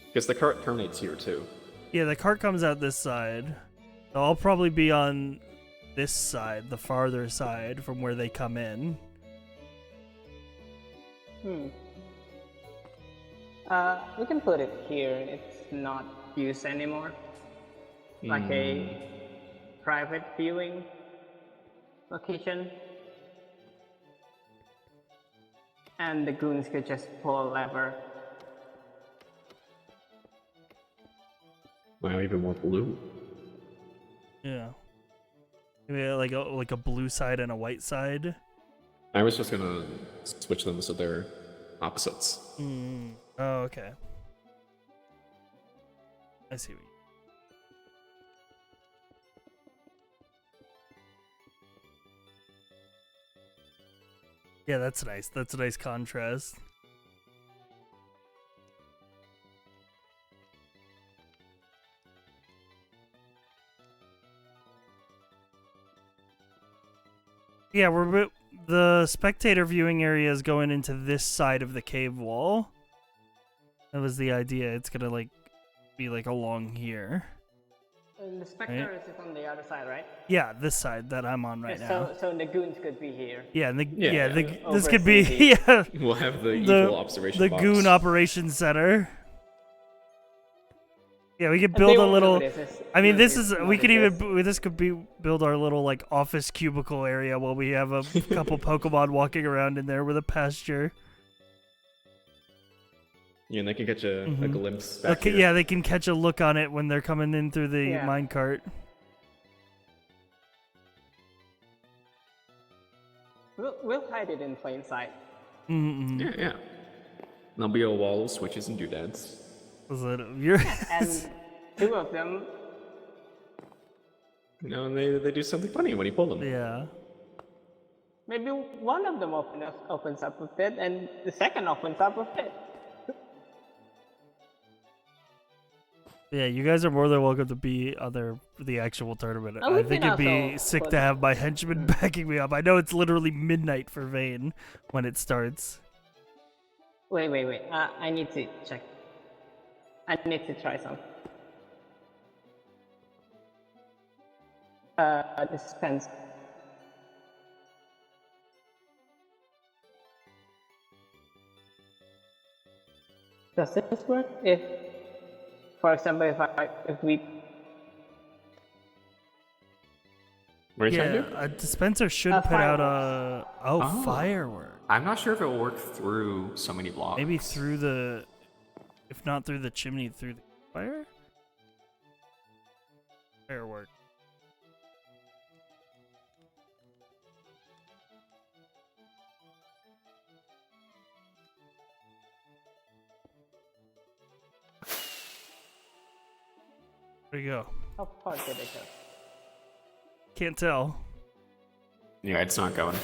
Because the cart terminates here too. Yeah, the cart comes out this side. So I'll probably be on this side, the farther side from where they come in. We can put it here. It's not used anymore. Like a private viewing location. And the goons could just pull a lever. Wow, even more blue. Yeah. Maybe like a blue side and a white side. I was just gonna switch them so they're opposites. Oh, okay. I see what you. Yeah, that's nice. That's a nice contrast. Yeah, the spectator viewing area is going into this side of the cave wall. That was the idea. It's gonna like be like along here. And the specter is on the other side, right? Yeah, this side that I'm on right now. So the goons could be here. Yeah, and Yeah. this could be yeah. We'll have the evil observation The box. goon operations center. Yeah, we could And build they a won't little. notice I mean, this notice is we could this. even this could be build our little like office cubicle area while we have a couple Pokemon walking around in there with a pasture. Yeah, and they can catch a glimpse back Okay, here. yeah, they can catch a look on it when they're coming in through the minecart. We'll hide it in plain sight. Yeah. There'll be a wall of switches and doodads. Was it you're And two of them, You know, and they do something funny when you pull them. Yeah. maybe one of them opens up a bit, and the second opens up a bit. Yeah, you guys are more than welcome to be on the actual tournament. Oh, we I think can it'd be also sick put- to have my henchmen backing me up. I know it's literally midnight for Vane when it starts. Wait. I need to check. I need to try some. Dispense. Does this work? If, for example, if we What are you trying to Yeah, do? a dispenser should A put out fireworks. a firework. I'm not sure if it will work through so many blocks. Maybe through the, if not through the chimney, through the fire. Firework. There you go. how far did it go? Can't tell. Yeah, it's not going.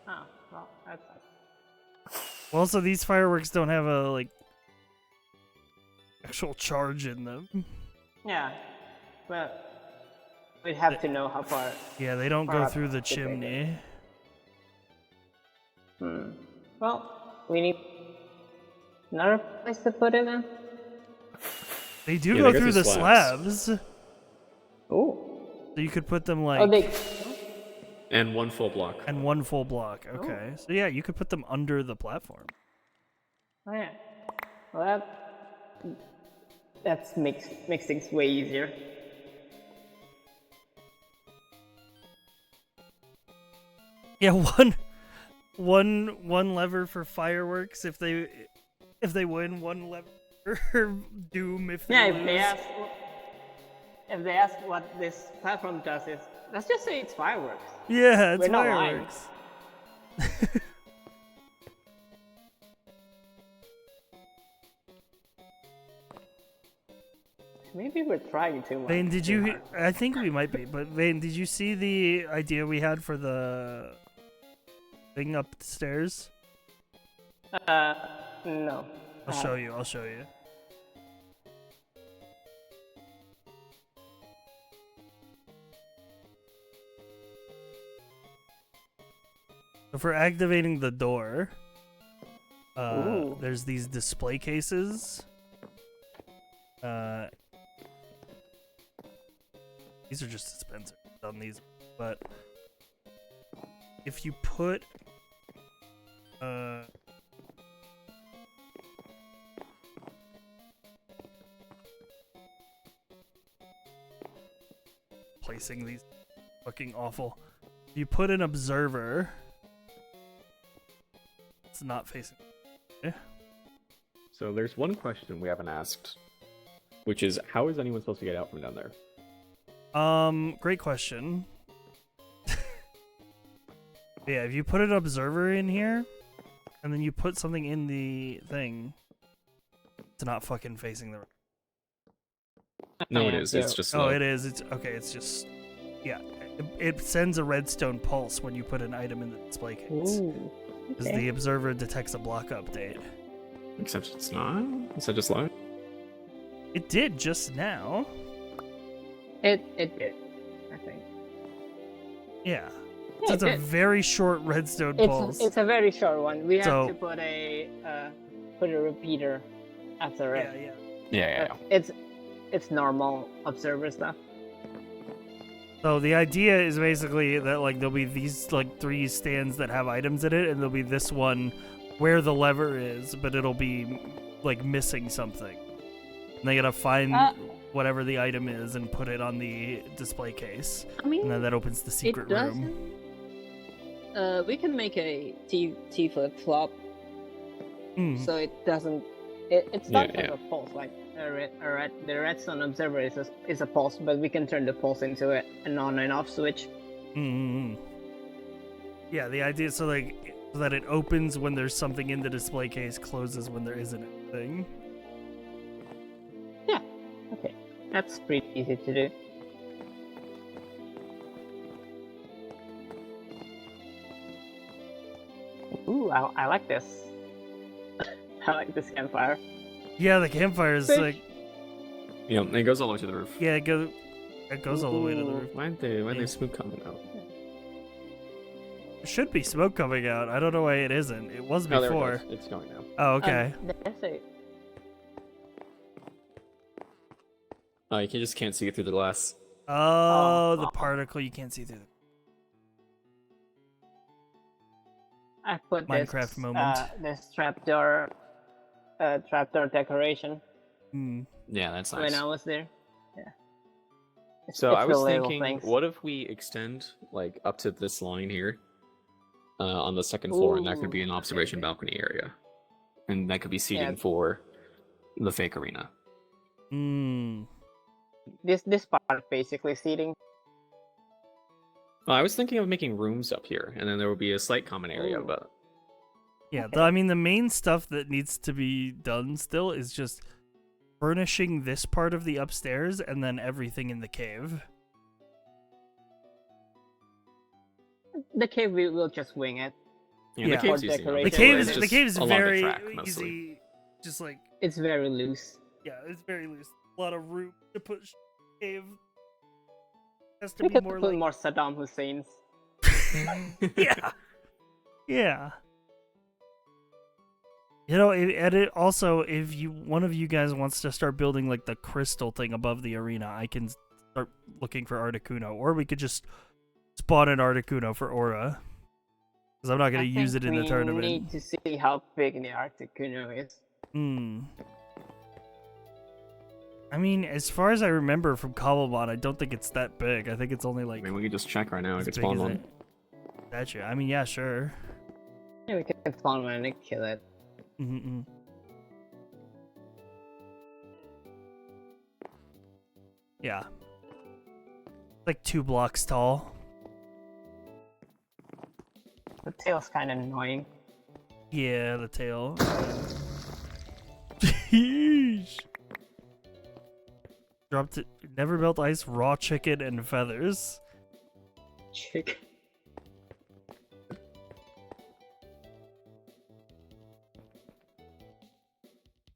Oh, well, that's fine. Well, also these fireworks don't have a like actual charge in them. Yeah. Well, we'd have to know how far. Yeah, they don't Far go up through the to take it. chimney. Well, we need another place to put it in. They do Yeah, go they go through through the slabs. slabs. Oh. So you could put them like Oh, they. And one full block. and one full block. Okay. So yeah, you could put them under the platform. Oh yeah. Well, that makes things way easier. Yeah, one lever for fireworks if they win, one lever for doom if they Yeah, lose. if they ask what this platform does, is let's just say it's fireworks. Yeah, it's We're not lying. fireworks. Maybe we're trying too much. Vane, did too you? hard. I think we might be, but Vane, did you see the idea we had for the thing upstairs? No. I'll show you. I'll show you. So for activating the door, Ooh. there's these display cases. These are just dispensers on these, but if you put placing these. Fucking awful. You put an observer. It's not facing. So there's one question we haven't asked, which is how is anyone supposed to get out from down there? Great question. Yeah, if you put an observer in here, and then you put something in the thing, it's not fucking facing the. No, it is. It's just. Oh, it is. It's okay. It's just. Yeah, it sends a redstone pulse when you put an item in the display case. Ooh. Because Okay. the observer detects a block update. Except it's not. Is that just loud? It did just now. It did, I think. Yeah. Yeah, So it's it a did. very short redstone pulse. It's a very short one. We have So- to put a repeater after it. yeah. Yeah. It's normal observer stuff. So the idea is basically that like there'll be these like 3 stands that have items in it, and there'll be this one where the lever is, but it'll be like missing something. And they gotta find whatever the item is and put it on the display case, I mean, and then that opens the secret room. We can make a T flip flop Hmm. so it doesn't. It's not Yeah, like a pulse. Like the redstone observer is a pulse, but we can turn the pulse into an on and off switch. Mm-hmm. Yeah, the idea is so that it opens when there's something in the display case, closes when there isn't anything. Yeah. Okay. That's pretty easy to do. Ooh, I like this. I like this campfire. Yeah, the campfire is Fish. like Yeah, it goes all the way to the roof. yeah, it goes all the way to the Ooh. roof. Why Yeah. they smoke coming out? There should be smoke coming out. I don't know why it isn't. It was Oh, there before. it goes. It's going now. Oh, okay. There's a Oh, you just can't see it through the glass. Oh, the Oh. particle you can't see through. I put Minecraft this, moment. This trapdoor decoration Yeah, that's nice. when I was there. Yeah. So It's I the was little thinking, things. what if we extend like up to this line here, on the second floor, and that could be an Ooh, observation okay. balcony area, and that could be seating Yeah. for the fake arena. Hmm. This part basically seating. Well, I was thinking of making rooms up here, and then there would be a slight common area, Ooh. but Yeah, I mean the main stuff that needs to be done still is just furnishing this part of the upstairs and then everything in the cave. The cave we will just wing it. yeah, Yeah. the cave's Or easy. decoration. The It's cave where is it the just cave is along the very track, mostly. easy. Just like It's very loose. yeah, it's very loose. A lot of room to put cave. Has to We be could more put like more Saddam Hussein's. yeah, yeah. You know, and it also, if one of you guys wants to start building like the crystal thing above the arena, I can start looking for Articuno, or we could just spawn an Articuno for Aura, because I'm not gonna use it in the We tournament. need to see how big the Articuno is. Hmm. I mean, as far as I remember from Cobblemon, I don't think it's that big. I think it's only I like mean, we could just check right now. I as could big spawn as one. it. Statue. I mean, yeah, sure. Yeah, we can spawn one and kill it. Mm-hmm. Yeah. Like 2 blocks tall. The tail's kind of annoying. Yeah, the tail. Yeesh. Dropped it. Never melt ice, raw chicken, and feathers. Chick.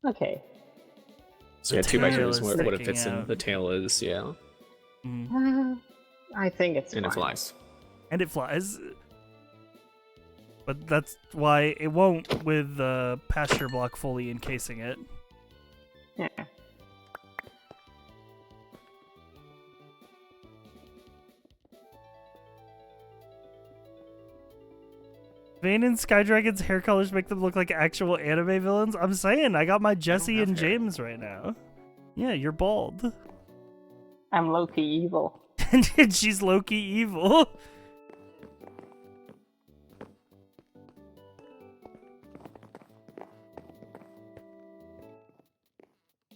Okay. So yeah, The 2 by 2 tail is is what it sticking fits in. out. The tail is, yeah, Mm. I think it's and it fine. flies. And it flies. But that's why it won't with the pasture block fully encasing it. Yeah. Vayne and Skydragon's hair colors make them look like actual anime villains. I'm saying, I got my Jesse have and hair. James right now. Yeah, you're bald. I'm low-key evil. and she's low-key evil.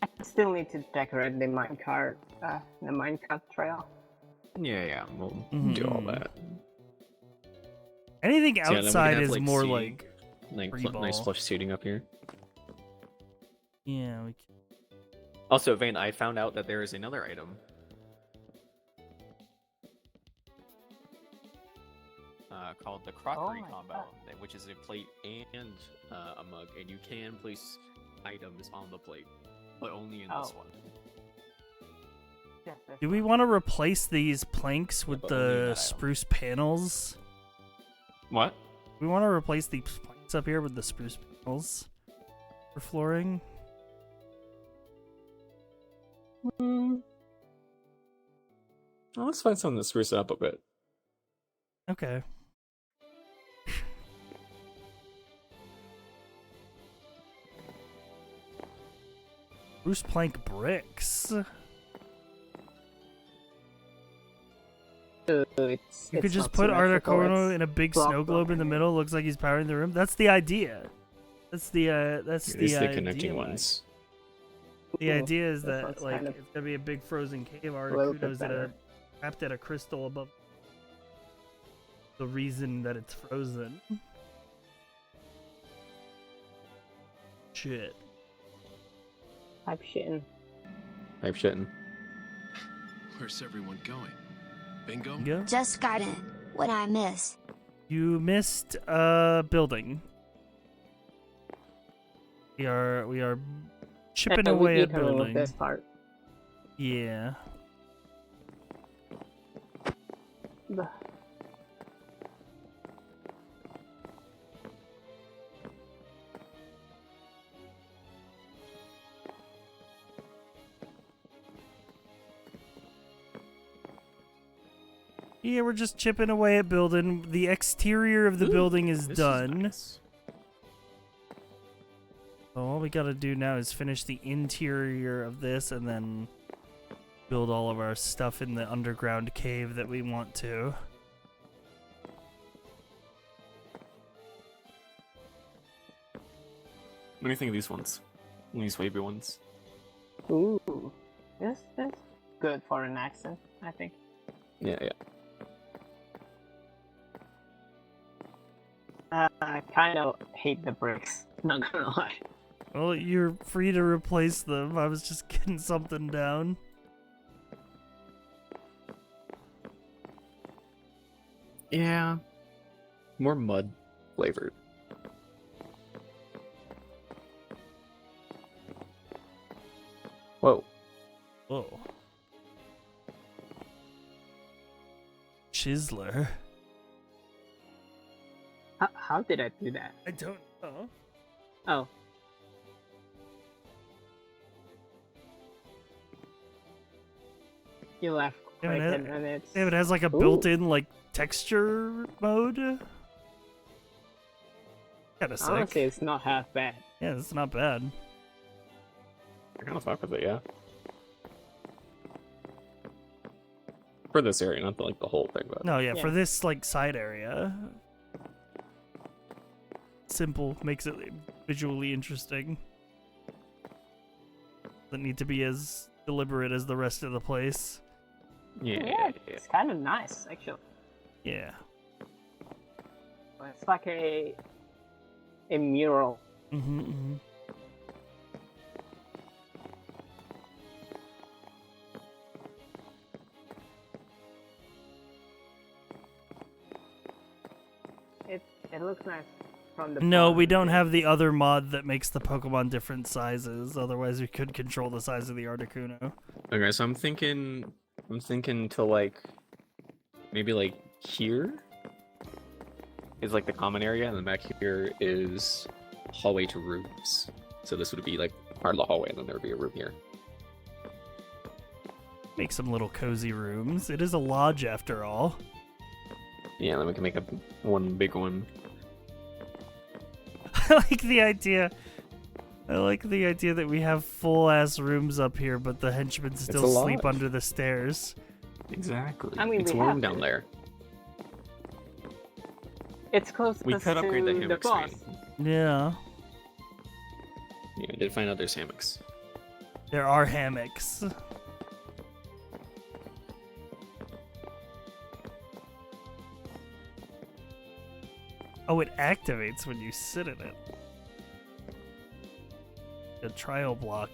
I still need to decorate the minecart trail. Yeah, we'll do all that. Anything So, yeah, then we can outside have, is like, more seating. like Like free nice ball. flush seating up here. Yeah, we Also, Vane, I found out that there is another item. Called the crockery my combo, God. which is a plate and a mug, and you can place items on the plate, but only in this Oh. one. Yes, Do we want to replace these planks with but only in that the item. spruce panels? What? We want to replace these planks up here with the spruce panels for flooring. Well, let's find something to spruce it up a bit. Okay. Spruce plank bricks. You could just put Articuno in a big snow globe in the middle. Looks like he's powering the room. That's the idea. That's the These idea. the connecting ones. The idea is That that sounds like kind of it's gonna be a big frozen cave. little bit Articuno's better. trapped at a crystal above the reason that it's frozen. Shit. Type shitting. Type shitting. Where's everyone going? Bingo? Go. Just got in. What I miss? You missed a building. We are chipping away we at can remove building. this part. Yeah. The- Yeah, we're just chipping away at building. The exterior of the building is This done. nice. So all we gotta do now is finish the interior of this and then build all of our stuff in the underground cave that we want to. What do you think of these ones? These wavy ones? Ooh, this good for an accent, I think. Yeah. I kind of hate the bricks. Not gonna lie. Well, you're free to replace them. I was just getting something down. Yeah. More mud flavored. Whoa. Whoa. Chiseler. How did I do that? I don't know. Oh. You left quick Yeah, and then it's... Yeah, it has like a Ooh. built-in like texture mode. Kinda sick. Honestly, it's not half bad. Yeah, it's not bad. I kind of fuck with it, yeah. For this area, not like the whole thing, but No, yeah, Yeah. for this like side area. Simple makes it visually interesting. Doesn't need to be as deliberate as the rest of the place. yeah. It's kind of nice, actually. Yeah. It's like a mural. Mm-hmm. It looks nice from the No, we bottom. don't have the other mod that makes the Pokemon different sizes. Otherwise, we could control the size of the Articuno. Okay, so I'm thinking to like maybe like here is like the common area, and then back here is hallway to rooms. So this would be like part of the hallway, and then there would be a room here. Make some little cozy rooms. It is a lodge after all. Yeah, then we can make a one big one. I like the idea. I like the idea that we have full ass rooms up here, but the henchmen still a sleep lodge. under the stairs. Exactly. I mean, it's we warm have down to. there. It's closest We could upgrade the to hammock boss. screen. Yeah. Yeah, I did find out there's hammocks. There are hammocks. Oh, it activates when you sit in it. A trial block.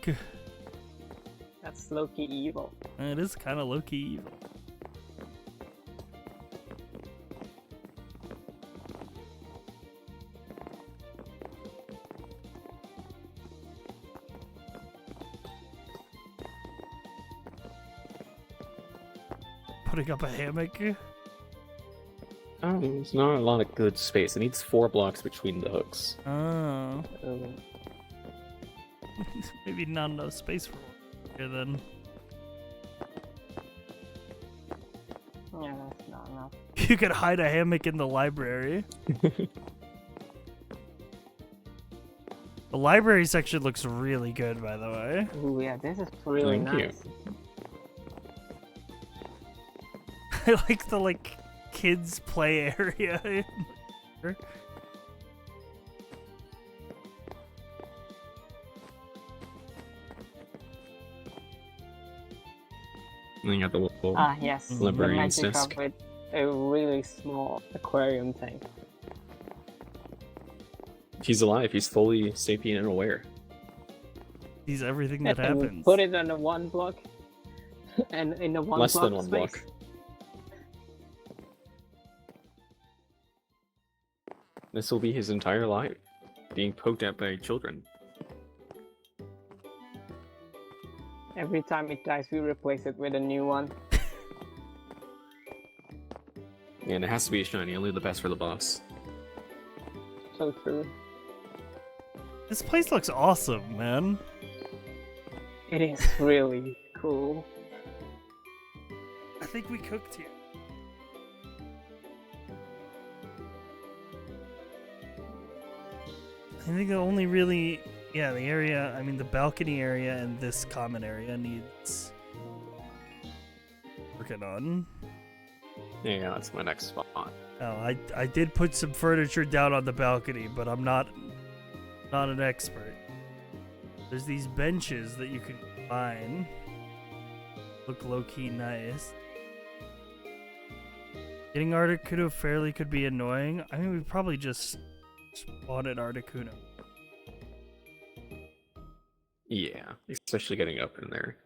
That's low-key evil. It is kind of low-key evil. Putting up a hammock. Oh, there's not a lot of good space. It needs 4 blocks between the hooks. Oh. Um, Maybe not enough space for one here then. yeah, that's not enough. You could hide a hammock in the library. The library section looks really good, by the way. Ooh, yeah, this is really Thank you. nice. I like the kids play area. And then you got the little Ah, yes. The librarian's magic desk. of it, a really small aquarium tank. He's alive. He's fully sapient and aware. Sees everything that And happens. put it on a 1 block, and in a 1 Less block than 1 space. block. This will be his entire life, being poked at by children. Every time it dies, we replace it with a new one. And it has to be shiny, only the best for the boss. So true. This place looks awesome, man. It is really cool. I think we cooked here. I think the only really, yeah, the area, I mean the balcony area and this common area needs working on. Yeah, that's my next spot. Oh, I did put some furniture down on the balcony, but I'm not an expert. There's these benches that you can find. Look low-key nice. Getting Articuno fairly could be annoying. I mean, we probably just spawn an Articuno. Yeah, especially getting up in there.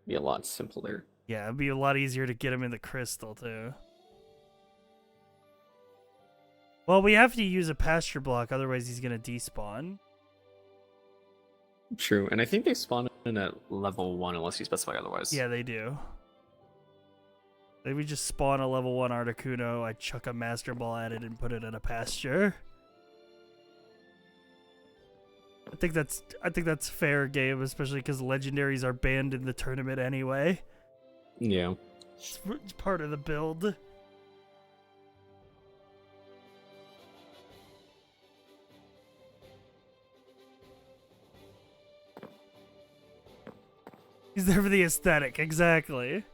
Be a lot simpler. Yeah, it'd be a lot easier to get him in the crystal, too. Well, we have to use a pasture block, otherwise he's gonna despawn. True, and I think they spawn in at level 1 unless you specify otherwise. Yeah, they do. Maybe just spawn a level 1 Articuno, I chuck a Master Ball at it and put it in a pasture. I think that's fair game, especially because legendaries are banned in the tournament anyway. Yeah. It's part of the build. He's there for the aesthetic, exactly.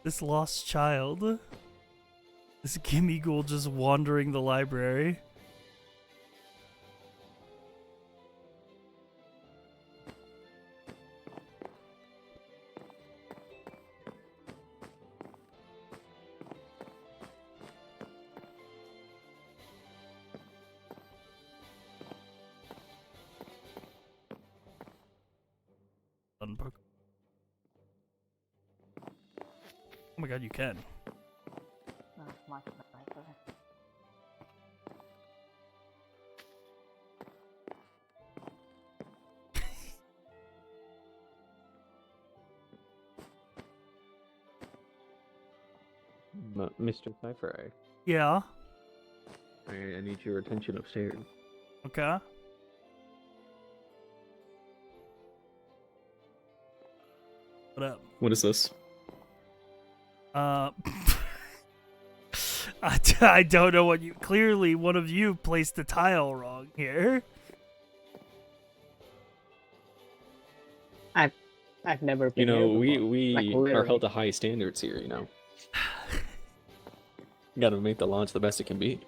This lost child. This gimme ghoul just wandering the library. Unbook. Oh my god, you can. That's much nicer. Mr. Cypher, Yeah. I need your attention upstairs. Okay. What up? What is this? I don't know what you. Clearly, one of you placed the tile wrong here. I've never You been know, here before. we Like, are literally. held to high standards here. You know, gotta make the launch the best it can be.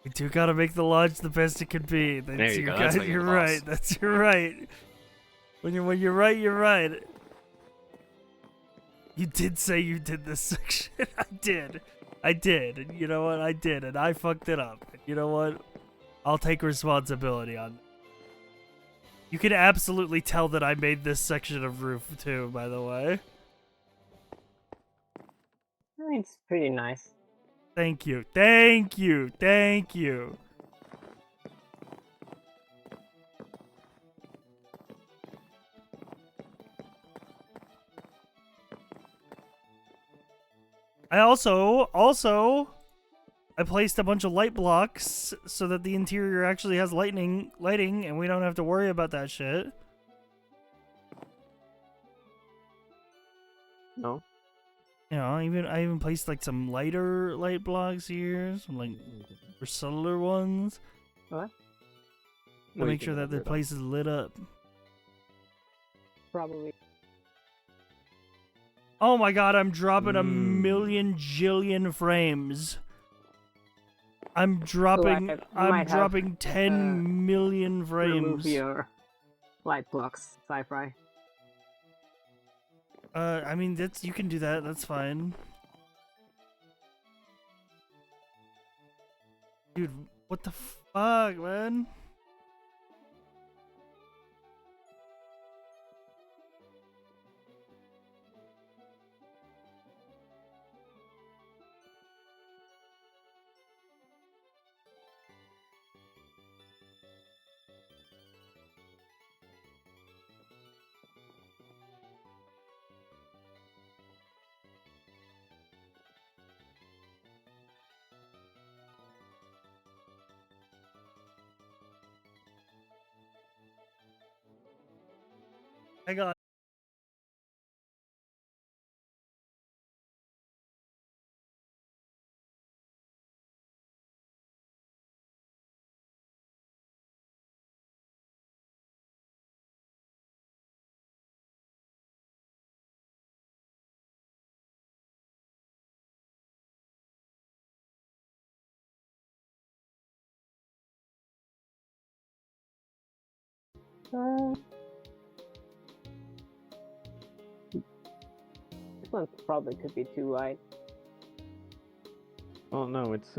We do gotta make the lodge the best it can be. That's There you you go, that's guys. how you're You're the boss. right. That's you're right. When you're right, you're right. You did say you did this section. I did. And you know what? I did, and I fucked it up. And you know what? I'll take responsibility on it. You can absolutely tell that I made this section of roof too, by the way. It's pretty nice. Thank you. Thank you. Thank you. I also I placed a bunch of light blocks so that the interior actually has lighting and we don't have to worry about that shit. No. You know, I even placed like some lighter light blocks here, some like for subtler ones. What? To make sure that the place is lit up. Probably. Oh my god, I'm dropping a million jillion frames. I'm dropping you I'm might have, dropping 10 million Remove frames. your light blocks, sci-fi. I mean that's you can do that, that's fine. Dude, what the fuck, man? I got This one probably could be too light. Well, no, it's